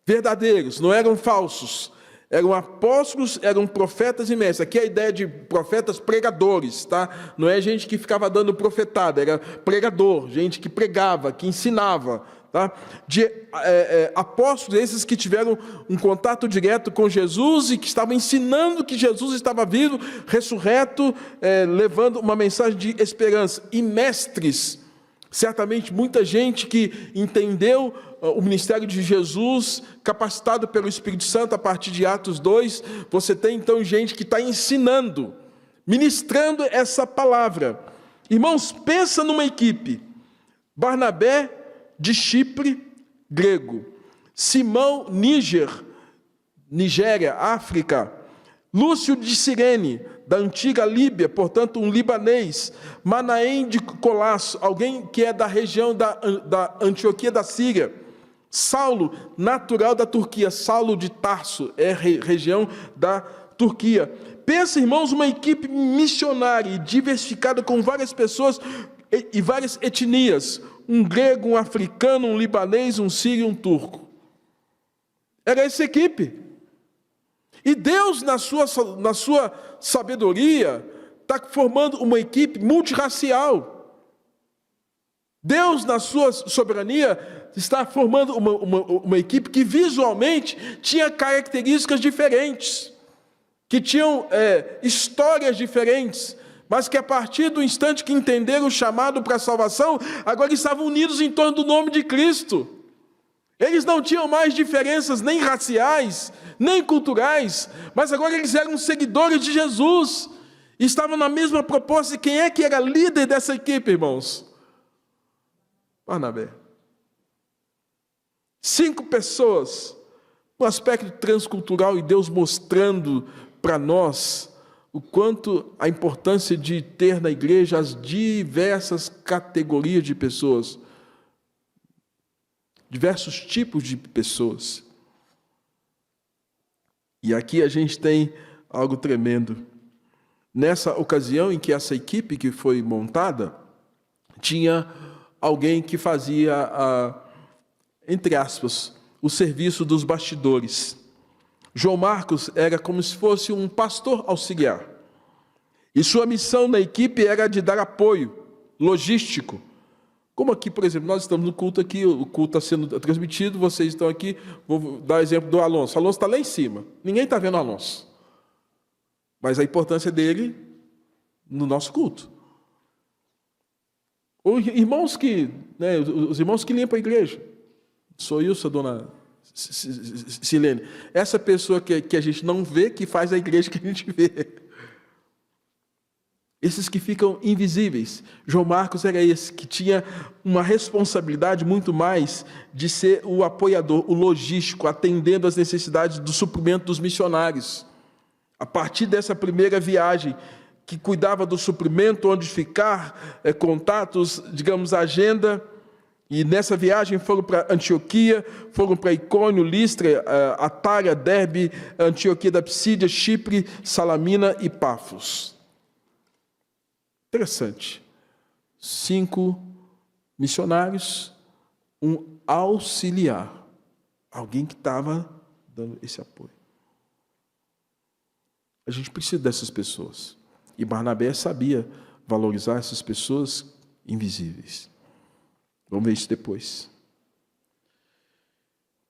Verdadeiros, não eram falsos. Eram apóstolos, eram profetas e mestres. Aqui é a ideia de profetas pregadores, tá? Não é gente que ficava dando profetada, era pregador, gente que pregava, que ensinava, tá? Apóstolos, esses que tiveram um contato direto com Jesus e que estavam ensinando que Jesus estava vivo, ressurreto, levando uma mensagem de esperança. E mestres, certamente muita gente que entendeu o ministério de Jesus, capacitado pelo Espírito Santo a partir de Atos 2, você tem então gente que está ensinando, ministrando essa palavra. Irmãos, pensa numa equipe: Barnabé de Chipre, grego; Simão, Nigéria, África; Lúcio de Cirene, da antiga Líbia, portanto um libanês; Manaém de Colasso, alguém que é da região da Antioquia da Síria; Saulo, natural da Turquia, Saulo de Tarso, região da Turquia. Pensa, irmãos, uma equipe missionária e diversificada com várias pessoas e várias etnias: um grego, um africano, um libanês, um sírio e um turco. Era essa equipe. E Deus, na sua sabedoria, está formando uma equipe multirracial. Deus, na sua soberania, está formando uma equipe que visualmente tinha características diferentes, que tinham histórias diferentes, mas que a partir do instante que entenderam o chamado para a salvação, agora estavam unidos em torno do nome de Cristo. Eles não tinham mais diferenças nem raciais, nem culturais, mas agora eles eram seguidores de Jesus, e estavam na mesma proposta. E quem é que era líder dessa equipe, irmãos? Barnabé. 5 pessoas, um aspecto transcultural, e Deus mostrando para nós o quanto a importância de ter na igreja as diversas categorias de pessoas, diversos tipos de pessoas. E aqui a gente tem algo tremendo. Nessa ocasião em que essa equipe que foi montada, tinha alguém que fazia, entre aspas, o serviço dos bastidores. João Marcos era como se fosse um pastor auxiliar. E sua missão na equipe era de dar apoio logístico. Como aqui, por exemplo, nós estamos no culto aqui, o culto está sendo transmitido, vocês estão aqui, vou dar o exemplo do Alonso. O Alonso está lá em cima, ninguém está vendo o Alonso. Mas a importância dele no nosso culto. Os irmãos que limpam a igreja. Sou eu, sou a dona Silene. Essa pessoa que a gente não vê, que faz a igreja que a gente vê. Esses que ficam invisíveis. João Marcos era esse, que tinha uma responsabilidade muito mais de ser o apoiador, o logístico, atendendo às necessidades do suprimento dos missionários. A partir dessa primeira viagem, que cuidava do suprimento, onde ficar, contatos, digamos, agenda. E nessa viagem foram para Antioquia, foram para Icônio, Listra, Atália, Derbe, Antioquia da Psídia, Chipre, Salamina e Pafos. Interessante. 5 missionários, um auxiliar, alguém que estava dando esse apoio. A gente precisa dessas pessoas. E Barnabé sabia valorizar essas pessoas invisíveis. Vamos ver isso depois.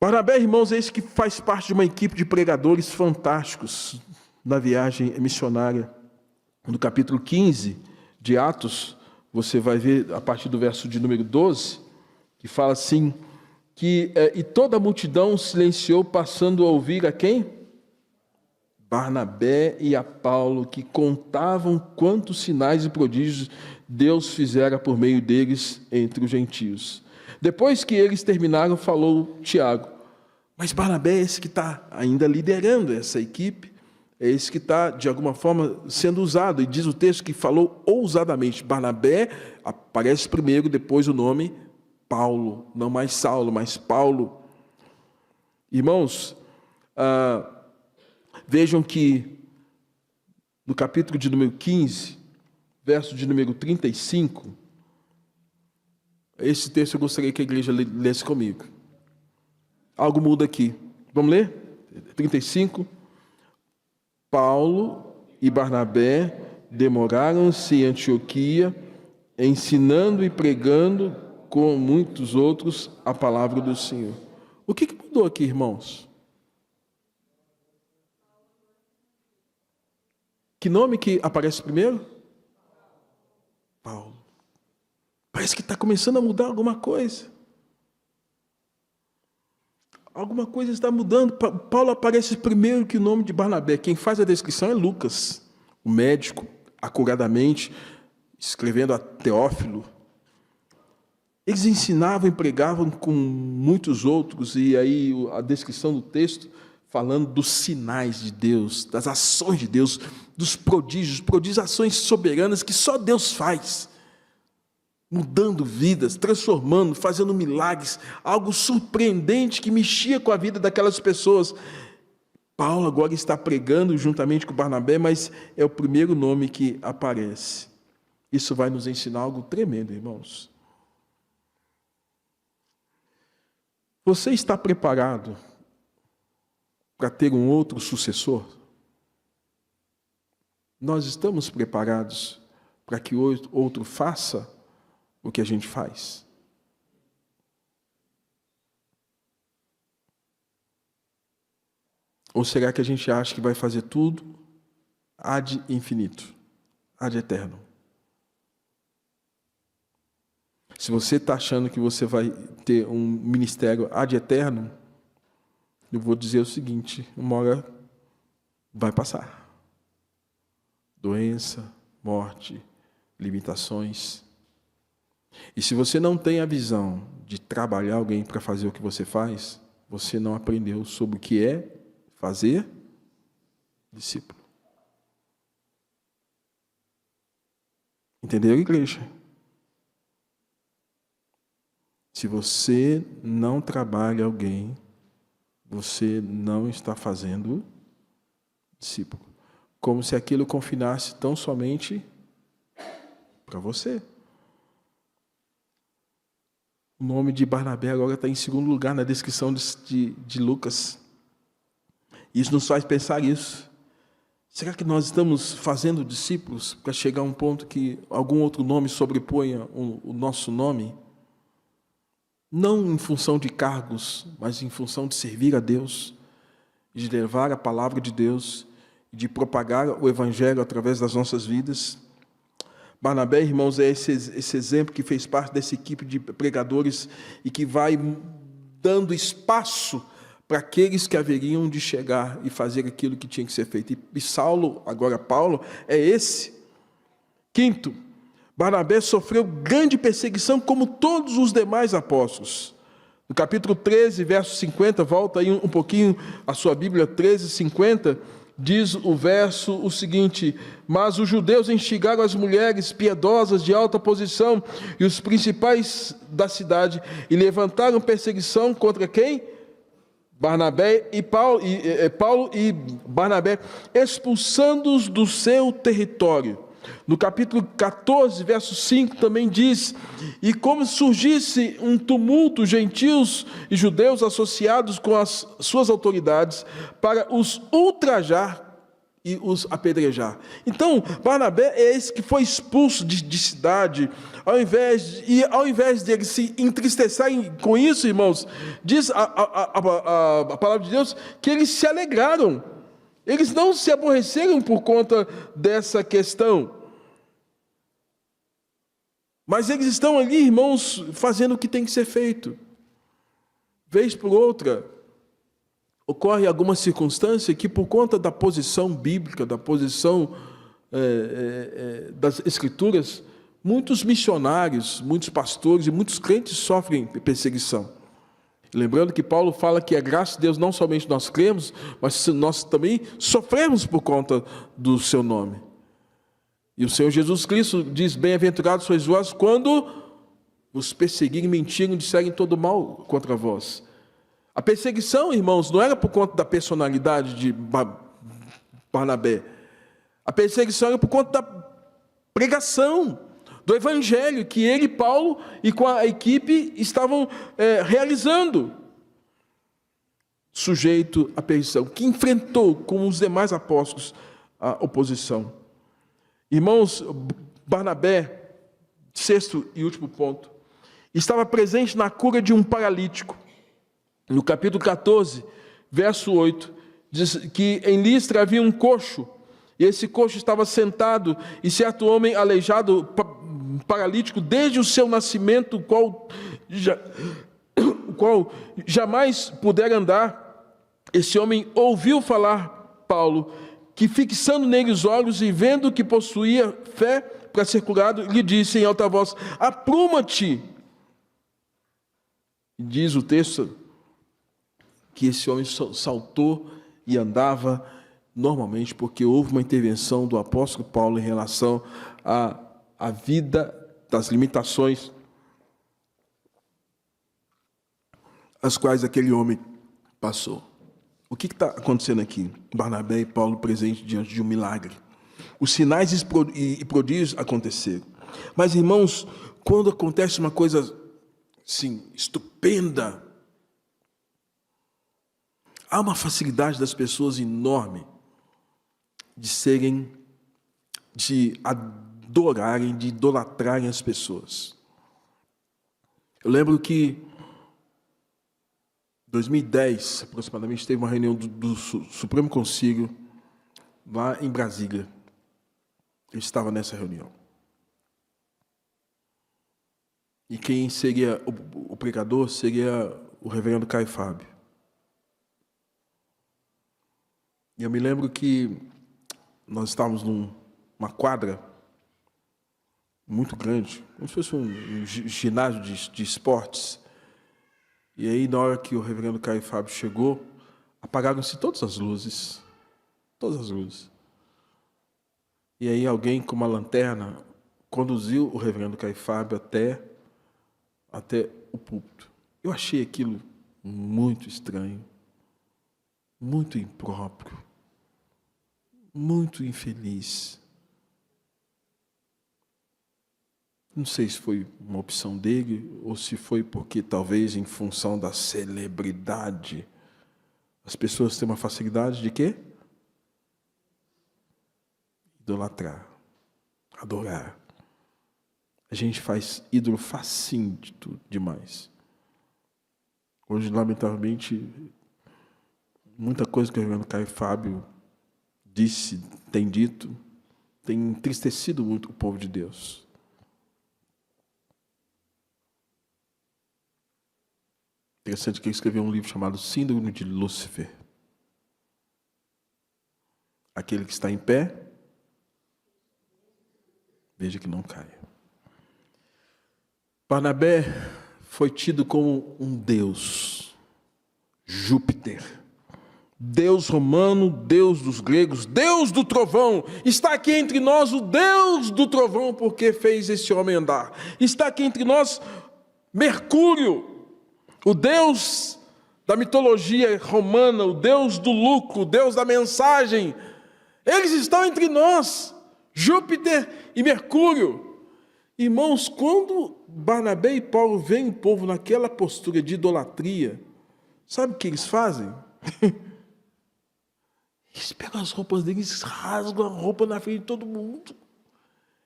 Barnabé, irmãos, é esse que faz parte de uma equipe de pregadores fantásticos na viagem missionária. No capítulo 15 de Atos, você vai ver a partir do verso de número 12, que fala assim, que e toda a multidão silenciou, passando a ouvir a quem? Barnabé e a Paulo, que contavam quantos sinais e prodígios Deus fizera por meio deles entre os gentios. Depois que eles terminaram, falou Tiago. Mas Barnabé é esse que está ainda liderando essa equipe, é esse que está, de alguma forma, sendo usado. E diz o texto que falou ousadamente. Barnabé aparece primeiro, depois o nome Paulo. Não mais Saulo, mas Paulo. Irmãos, vejam que no capítulo de número 15, verso de número 35, esse texto eu gostaria que a igreja lesse comigo. Algo muda aqui. Vamos ler? 35. Paulo e Barnabé demoraram-se em Antioquia, ensinando e pregando com muitos outros a palavra do Senhor. O que mudou aqui, irmãos? Que nome que aparece primeiro? Paulo. Parece que está começando a mudar alguma coisa. Alguma coisa está mudando. Paulo aparece primeiro que o nome de Barnabé. Quem faz a descrição é Lucas, o médico, acuradamente, escrevendo a Teófilo. Eles ensinavam e pregavam com muitos outros, e aí a descrição do texto, falando dos sinais de Deus, das ações de Deus, dos prodígios, ações soberanas que só Deus faz. Mudando vidas, transformando, fazendo milagres, algo surpreendente que mexia com a vida daquelas pessoas. Paulo agora está pregando juntamente com Barnabé, mas é o primeiro nome que aparece. Isso vai nos ensinar algo tremendo, irmãos. Você está preparado para ter um outro sucessor? Nós estamos preparados para que outro faça o que a gente faz? Ou será que a gente acha que vai fazer tudo ad infinito, ad eterno? Se você está achando que você vai ter um ministério ad eterno, eu vou dizer o seguinte: uma hora vai passar. Doença, morte, limitações. E se você não tem a visão de trabalhar alguém para fazer o que você faz, você não aprendeu sobre o que é fazer discípulo. Entendeu, igreja? Se você não trabalha alguém, você não está fazendo discípulo. Como se aquilo confinasse tão somente para você. O nome de Barnabé agora está em segundo lugar na descrição de Lucas. Isso nos faz pensar isso. Será que nós estamos fazendo discípulos para chegar a um ponto que algum outro nome sobreponha o nosso nome? Não em função de cargos, mas em função de servir a Deus, de levar a palavra de Deus, de propagar o Evangelho através das nossas vidas. Barnabé, irmãos, é esse exemplo que fez parte dessa equipe de pregadores e que vai dando espaço para aqueles que haveriam de chegar e fazer aquilo que tinha que ser feito. E Saulo, agora Paulo, é esse. Quinto, Barnabé sofreu grande perseguição como todos os demais apóstolos. No capítulo 13, verso 50, volta aí um pouquinho a sua Bíblia, 13, 50, diz o verso o seguinte: mas os judeus instigaram as mulheres piedosas de alta posição e os principais da cidade e levantaram perseguição contra quem? Barnabé e Paulo e Barnabé, expulsando-os do seu território. No capítulo 14, verso 5, também diz: e como surgisse um tumulto, gentios e judeus associados com as suas autoridades, para os ultrajar e os apedrejar. Então, Barnabé é esse que foi expulso de cidade, ao invés de eles se entristecerem com isso, irmãos, diz a palavra de Deus que eles se alegraram. Eles não se aborreceram por conta dessa questão. Mas eles estão ali, irmãos, fazendo o que tem que ser feito. Vez por outra, ocorre alguma circunstância que, por conta da posição bíblica, da posição das Escrituras, muitos missionários, muitos pastores e muitos crentes sofrem perseguição. Lembrando que Paulo fala que a graça de Deus não somente nós cremos, mas nós também sofremos por conta do seu nome. E o Senhor Jesus Cristo diz: bem-aventurados sois vós quando vos perseguirem, mentirem, disserem todo mal contra vós. A perseguição, irmãos, não era por conta da personalidade de Barnabé. A perseguição era por conta da pregação do evangelho que ele, Paulo, e com a equipe estavam realizando. Sujeito à perseguição, que enfrentou com os demais apóstolos a oposição. Irmãos, Barnabé, sexto e último ponto, estava presente na cura de um paralítico. No capítulo 14, verso 8, diz que em Listra havia um coxo, e esse coxo estava sentado, e certo homem aleijado, paralítico, desde o seu nascimento, o qual jamais pudera andar. Esse homem ouviu falar Paulo, que fixando nele os olhos e vendo que possuía fé para ser curado, lhe disse em alta voz: apruma-te. Diz o texto que esse homem saltou e andava normalmente, porque houve uma intervenção do apóstolo Paulo em relação à vida das limitações as quais aquele homem passou. O que está acontecendo aqui? Barnabé e Paulo presentes diante de um milagre. Os sinais e prodígios aconteceram. Mas, irmãos, quando acontece uma coisa assim, estupenda, há uma facilidade das pessoas enorme de adorarem, de idolatrarem as pessoas. Eu lembro que em 2010, aproximadamente, teve uma reunião do Supremo Conselho lá em Brasília. Eu estava nessa reunião. E quem seria o pregador seria o reverendo Caio Fábio. E eu me lembro que nós estávamos numa quadra muito grande, como se fosse um ginásio de esportes. E aí, na hora que o reverendo Caio Fábio chegou, apagaram-se todas as luzes. Todas as luzes. E aí alguém com uma lanterna conduziu o reverendo Caio Fábio até o púlpito. Eu achei aquilo muito estranho, muito impróprio, muito infeliz. Não sei se foi uma opção dele ou se foi porque talvez em função da celebridade as pessoas têm uma facilidade de quê? Idolatrar, adorar. A gente faz ídolo facinho de tudo, demais. Hoje, lamentavelmente, muita coisa que o reverendo Caio Fábio disse, tem dito, tem entristecido muito o povo de Deus. Interessante que ele escreveu um livro chamado Síndrome de Lúcifer. Aquele que está em pé, veja que não caia. Barnabé foi tido como um deus, Júpiter, Deus romano, Deus dos gregos, Deus do trovão. Está aqui entre nós o Deus do trovão, porque fez esse homem andar. Está aqui entre nós Mercúrio, o Deus da mitologia romana, o Deus do lucro, o Deus da mensagem. Eles estão entre nós, Júpiter e Mercúrio. Irmãos, quando Barnabé e Paulo veem o povo naquela postura de idolatria, sabe o que eles fazem? Eles pegam as roupas deles, rasgam a roupa na frente de todo mundo.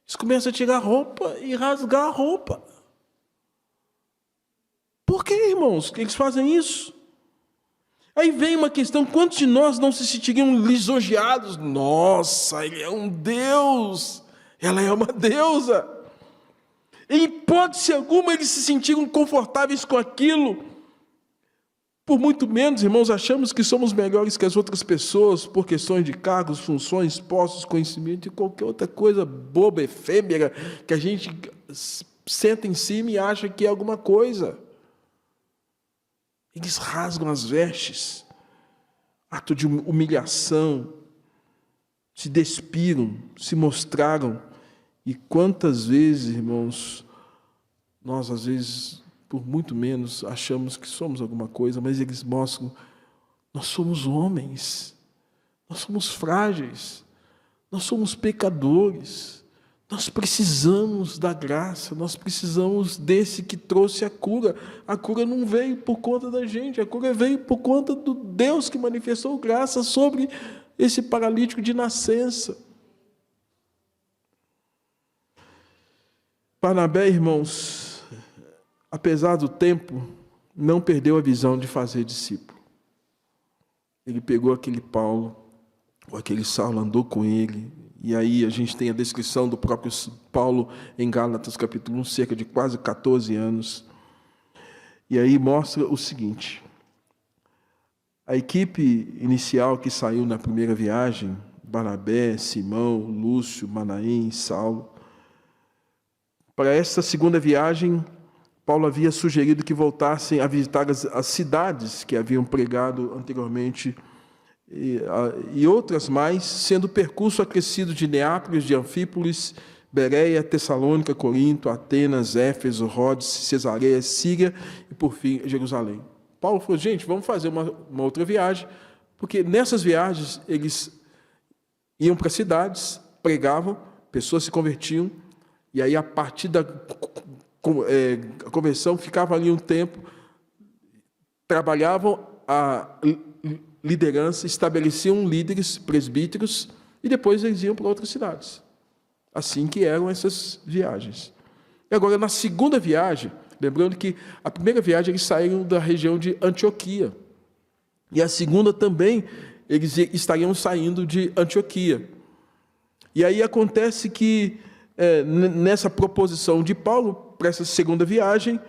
Eles começam a tirar a roupa e rasgar a roupa. Por que, irmãos, que eles fazem isso? Aí vem uma questão: quantos de nós não se sentiriam lisonjeados? Nossa, ele é um Deus, ela é uma deusa. Em hipótese alguma eles se sentiram confortáveis com aquilo. Por muito menos, irmãos, achamos que somos melhores que as outras pessoas por questões de cargos, funções, postos, conhecimento e qualquer outra coisa boba, efêmera, que a gente senta em cima e acha que é alguma coisa. Eles rasgam as vestes, ato de humilhação, se despiram, se mostraram. E quantas vezes, irmãos, nós às vezes, por muito menos, achamos que somos alguma coisa, mas eles mostram: nós somos homens, nós somos frágeis, Nós somos pecadores. Nós precisamos da graça, nós precisamos desse que trouxe a cura. A cura não veio por conta da gente, a cura veio por conta do Deus que manifestou graça sobre esse paralítico de nascença. Barnabé, irmãos, apesar do tempo, não perdeu a visão de fazer discípulo. Ele pegou aquele Paulo, ou aquele Saulo, andou com ele. E aí a gente tem a descrição do próprio Paulo em Gálatas, capítulo 1, cerca de quase 14 anos. E aí mostra o seguinte: a equipe inicial que saiu na primeira viagem, Barnabé, Simão, Lúcio, Manaém, Saulo, para esta segunda viagem, Paulo havia sugerido que voltassem a visitar as cidades que haviam pregado anteriormente, e outras mais, sendo o percurso acrescido de Neápolis, de Anfípolis, Bereia, Tessalônica, Corinto, Atenas, Éfeso, Rhodes, Cesareia, Síria e, por fim, Jerusalém. Paulo falou: gente, vamos fazer uma outra viagem, porque nessas viagens eles iam para cidades, pregavam, pessoas se convertiam, e aí a partir da conversão ficava ali um tempo, trabalhavam a liderança, estabeleciam líderes, presbíteros, e depois eles iam para outras cidades. Assim que eram essas viagens. E agora, na segunda viagem, lembrando que a primeira viagem eles saíram da região de Antioquia, e a segunda também eles estariam saindo de Antioquia. E aí acontece que, nessa proposição de Paulo, para essa segunda viagem,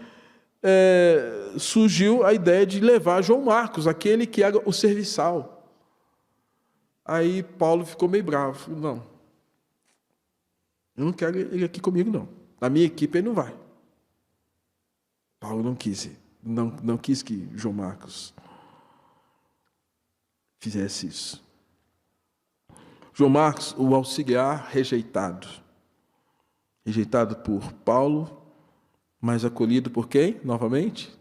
surgiu a ideia de levar João Marcos, aquele que era o serviçal. Aí Paulo ficou meio bravo. Falou: não, eu não quero ele aqui comigo, não. Na minha equipe ele não vai. Paulo não quis ir. Não quis que João Marcos fizesse isso. João Marcos, o auxiliar rejeitado. Rejeitado por Paulo, mas acolhido por quem, novamente?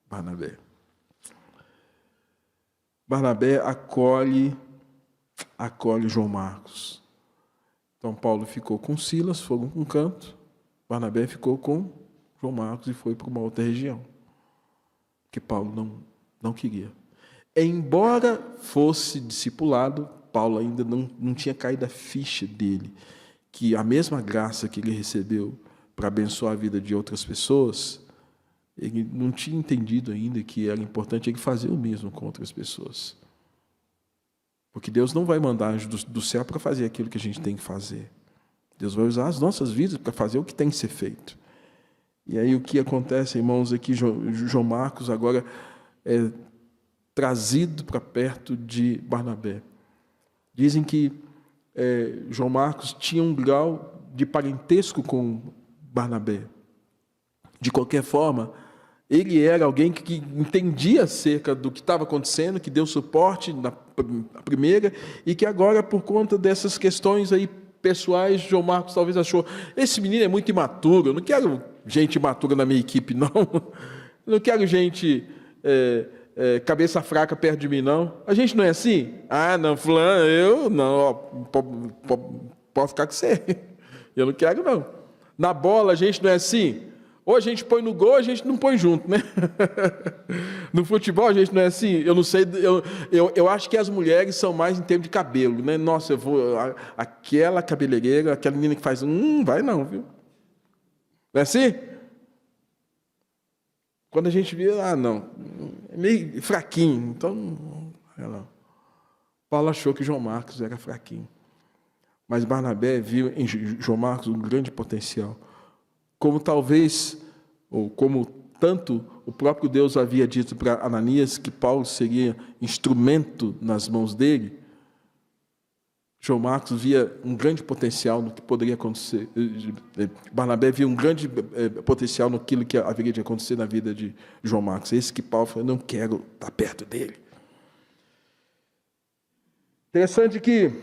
Barnabé. Barnabé acolhe João Marcos. Então, Paulo ficou com Silas, foram para um canto. Barnabé ficou com João Marcos e foi para uma outra região, que Paulo não queria. Embora fosse discipulado, Paulo ainda não tinha caído a ficha dele, que a mesma graça que ele recebeu para abençoar a vida de outras pessoas, ele não tinha entendido ainda que era importante ele fazer o mesmo com outras pessoas. Porque Deus não vai mandar anjos do céu para fazer aquilo que a gente tem que fazer. Deus vai usar as nossas vidas para fazer o que tem que ser feito. E aí o que acontece, irmãos, é que João Marcos agora é trazido para perto de Barnabé. Dizem que João Marcos tinha um grau de parentesco com Barnabé. De qualquer forma, ele era alguém que entendia acerca do que estava acontecendo, que deu suporte na primeira, e que agora, por conta dessas questões aí pessoais, João Marcos talvez achou: esse menino é muito imaturo, eu não quero gente imatura na minha equipe, não. Eu não quero gente cabeça fraca perto de mim, não. A gente não é assim? Ah, não, fulano, eu não, ó, pode ficar com você. Eu não quero, não. Na bola, a gente não é assim? Ou a gente põe no gol, a gente não põe junto, né? No futebol, a gente não é assim? Eu não sei, eu acho que as mulheres são mais em termos de cabelo, né? Nossa, aquela cabeleireira, aquela menina que faz, vai não, viu? Não é assim? Quando a gente vê, não, é meio fraquinho, então, não. Paulo achou que João Marcos era fraquinho. Mas Barnabé viu em João Marcos um grande potencial. Como talvez, ou como tanto o próprio Deus havia dito para Ananias que Paulo seria instrumento nas mãos dele, João Marcos via um grande potencial no que poderia acontecer. Barnabé via um grande potencial naquilo que haveria de acontecer na vida de João Marcos. Esse que Paulo falou: não quero estar perto dele. Interessante que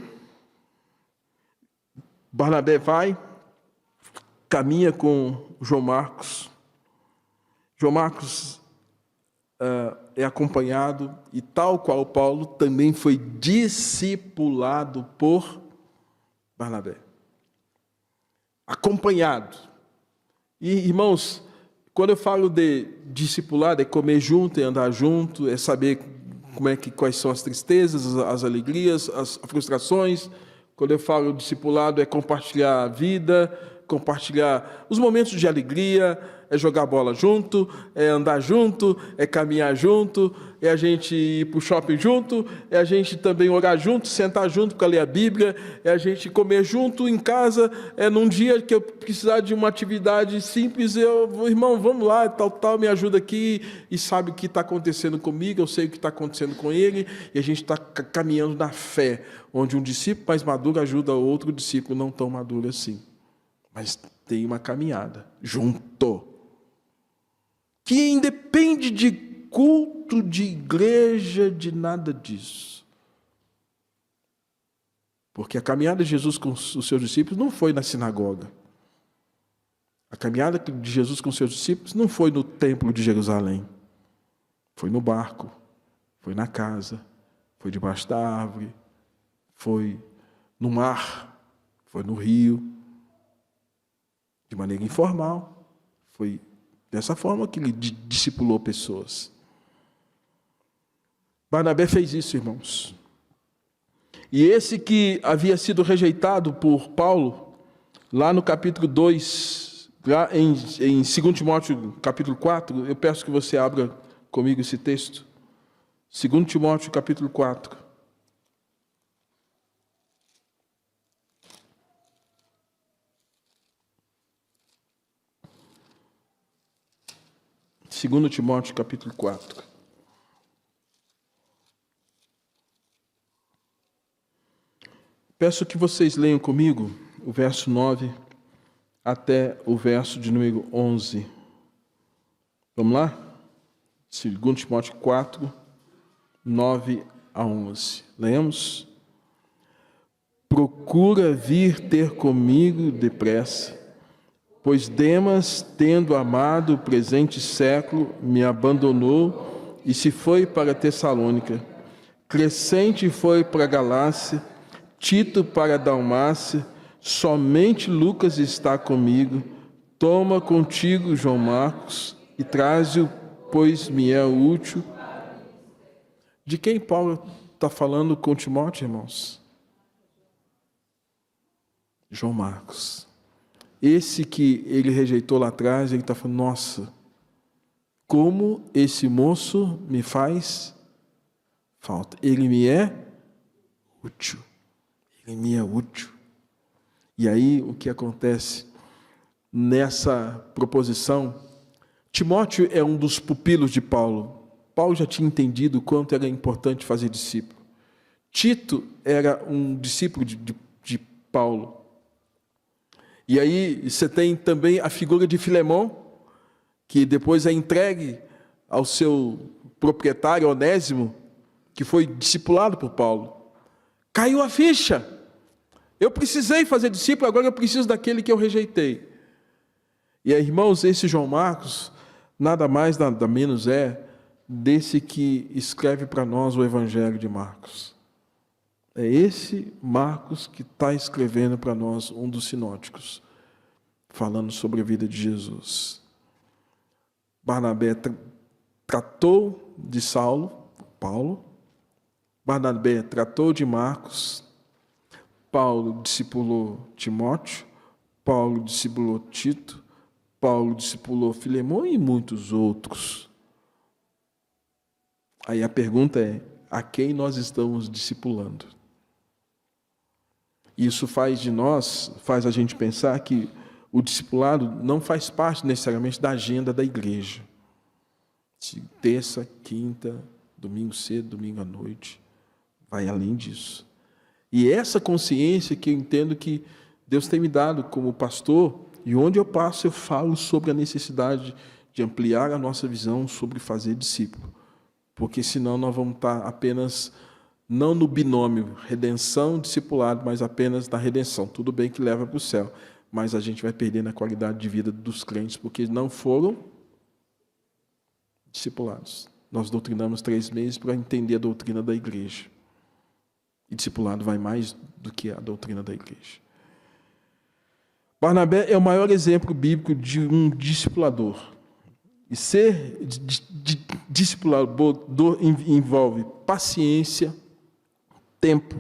Barnabé caminha com João Marcos. João Marcos é acompanhado, e tal qual Paulo, também foi discipulado por Barnabé. Acompanhado. E, irmãos, quando eu falo de discipulado, é comer junto, é andar junto, é saber quais são as tristezas, as alegrias, as frustrações. Quando eu falo discipulado, é compartilhar a vida, compartilhar os momentos de alegria, é jogar bola junto, é andar junto, é caminhar junto, é a gente ir para o shopping junto, é a gente também orar junto, sentar junto para ler a Bíblia, é a gente comer junto em casa, é num dia que eu precisar de uma atividade simples, irmão, vamos lá, tal, me ajuda aqui, e sabe o que está acontecendo comigo, eu sei o que está acontecendo com ele, e a gente está caminhando na fé, onde um discípulo mais maduro ajuda outro discípulo não tão maduro assim. Mas tem uma caminhada junto, que independe de culto, de igreja, de nada disso. Porque a caminhada de Jesus com os seus discípulos não foi na sinagoga. A caminhada de Jesus com os seus discípulos não foi no templo de Jerusalém. Foi no barco, foi na casa, foi debaixo da árvore, foi no mar, foi no rio, de maneira informal. Foi dessa forma que ele discipulou pessoas. Barnabé fez isso, irmãos. E esse que havia sido rejeitado por Paulo, lá no capítulo 2, lá em 2 Timóteo capítulo 4, eu peço que você abra comigo esse texto. 2 Timóteo capítulo 4. Segundo Timóteo, capítulo 4. Peço que vocês leiam comigo o verso 9 até o verso de número 11. Vamos lá? 2 Timóteo 4, 9 a 11. Lemos? Procura vir ter comigo depressa, pois Demas, tendo amado o presente século, me abandonou e se foi para Tessalônica. Crescente foi para Galácia, Tito para Dalmácia, somente Lucas está comigo. Toma contigo João Marcos e traze-o, pois me é útil. De quem Paulo está falando com Timóteo, irmãos? João Marcos. Esse que ele rejeitou lá atrás, ele está falando, nossa, como esse moço me faz falta. Ele me é útil. Ele me é útil. E aí, o que acontece nessa proposição? Timóteo é um dos pupilos de Paulo. Paulo já tinha entendido o quanto era importante fazer discípulo. Tito era um discípulo de Paulo. E aí você tem também a figura de Filemão, que depois é entregue ao seu proprietário Onésimo, que foi discipulado por Paulo. Caiu a ficha. Eu precisei fazer discípulo, agora eu preciso daquele que eu rejeitei. E aí, irmãos, esse João Marcos, nada mais, nada menos desse que escreve para nós o Evangelho de Marcos. É esse Marcos que está escrevendo para nós um dos sinóticos, falando sobre a vida de Jesus. Barnabé tratou de Paulo. Barnabé tratou de Marcos. Paulo discipulou Timóteo. Paulo discipulou Tito. Paulo discipulou Filemão e muitos outros. Aí a pergunta é, a quem nós estamos discipulando? Isso faz a gente pensar que o discipulado não faz parte necessariamente da agenda da igreja. Terça, quinta, domingo cedo, domingo à noite, vai além disso. E essa consciência que eu entendo que Deus tem me dado como pastor, e onde eu passo eu falo sobre a necessidade de ampliar a nossa visão sobre fazer discípulo. Porque senão nós vamos estar apenas, não no binômio redenção, discipulado, mas apenas na redenção. Tudo bem que leva para o céu, mas a gente vai perdendo a qualidade de vida dos crentes, porque não foram discipulados. Nós doutrinamos 3 meses para entender a doutrina da igreja. E discipulado vai mais do que a doutrina da igreja. Barnabé é o maior exemplo bíblico de um discipulador. E ser discipulador envolve paciência, tempo,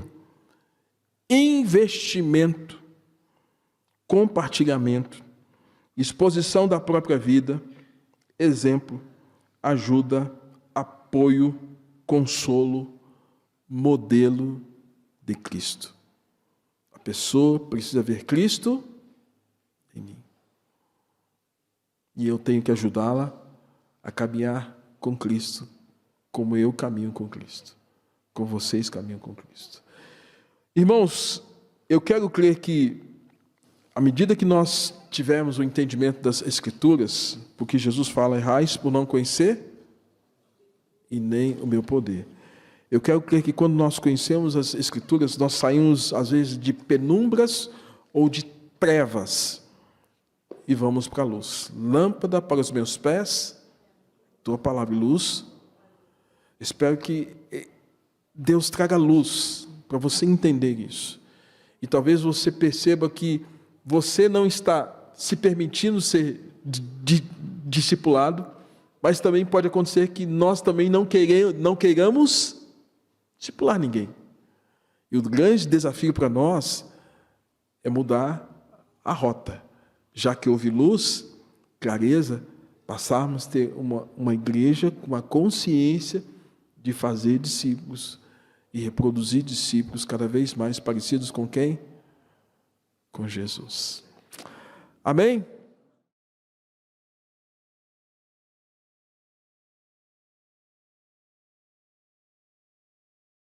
investimento, compartilhamento, exposição da própria vida, exemplo, ajuda, apoio, consolo, modelo de Cristo. A pessoa precisa ver Cristo em mim. E eu tenho que ajudá-la a caminhar com Cristo, como eu caminho com Cristo, como vocês caminham com Cristo. Irmãos, eu quero crer que, à medida que nós tivermos o entendimento das Escrituras, porque Jesus fala, errais por não conhecer e nem o meu poder. Eu quero crer que quando nós conhecemos as Escrituras, nós saímos, às vezes, de penumbras ou de trevas e vamos para a luz. Lâmpada para os meus pés, tua palavra e luz. Espero que Deus traga luz para você entender isso. E talvez você perceba que você não está se permitindo ser discipulado, mas também pode acontecer que nós também não queiramos discipular ninguém. E o grande desafio para nós é mudar a rota. Já que houve luz, clareza, passarmos a ter uma igreja com uma consciência de fazer discípulos e reproduzir discípulos cada vez mais parecidos com quem? Com Jesus. Amém?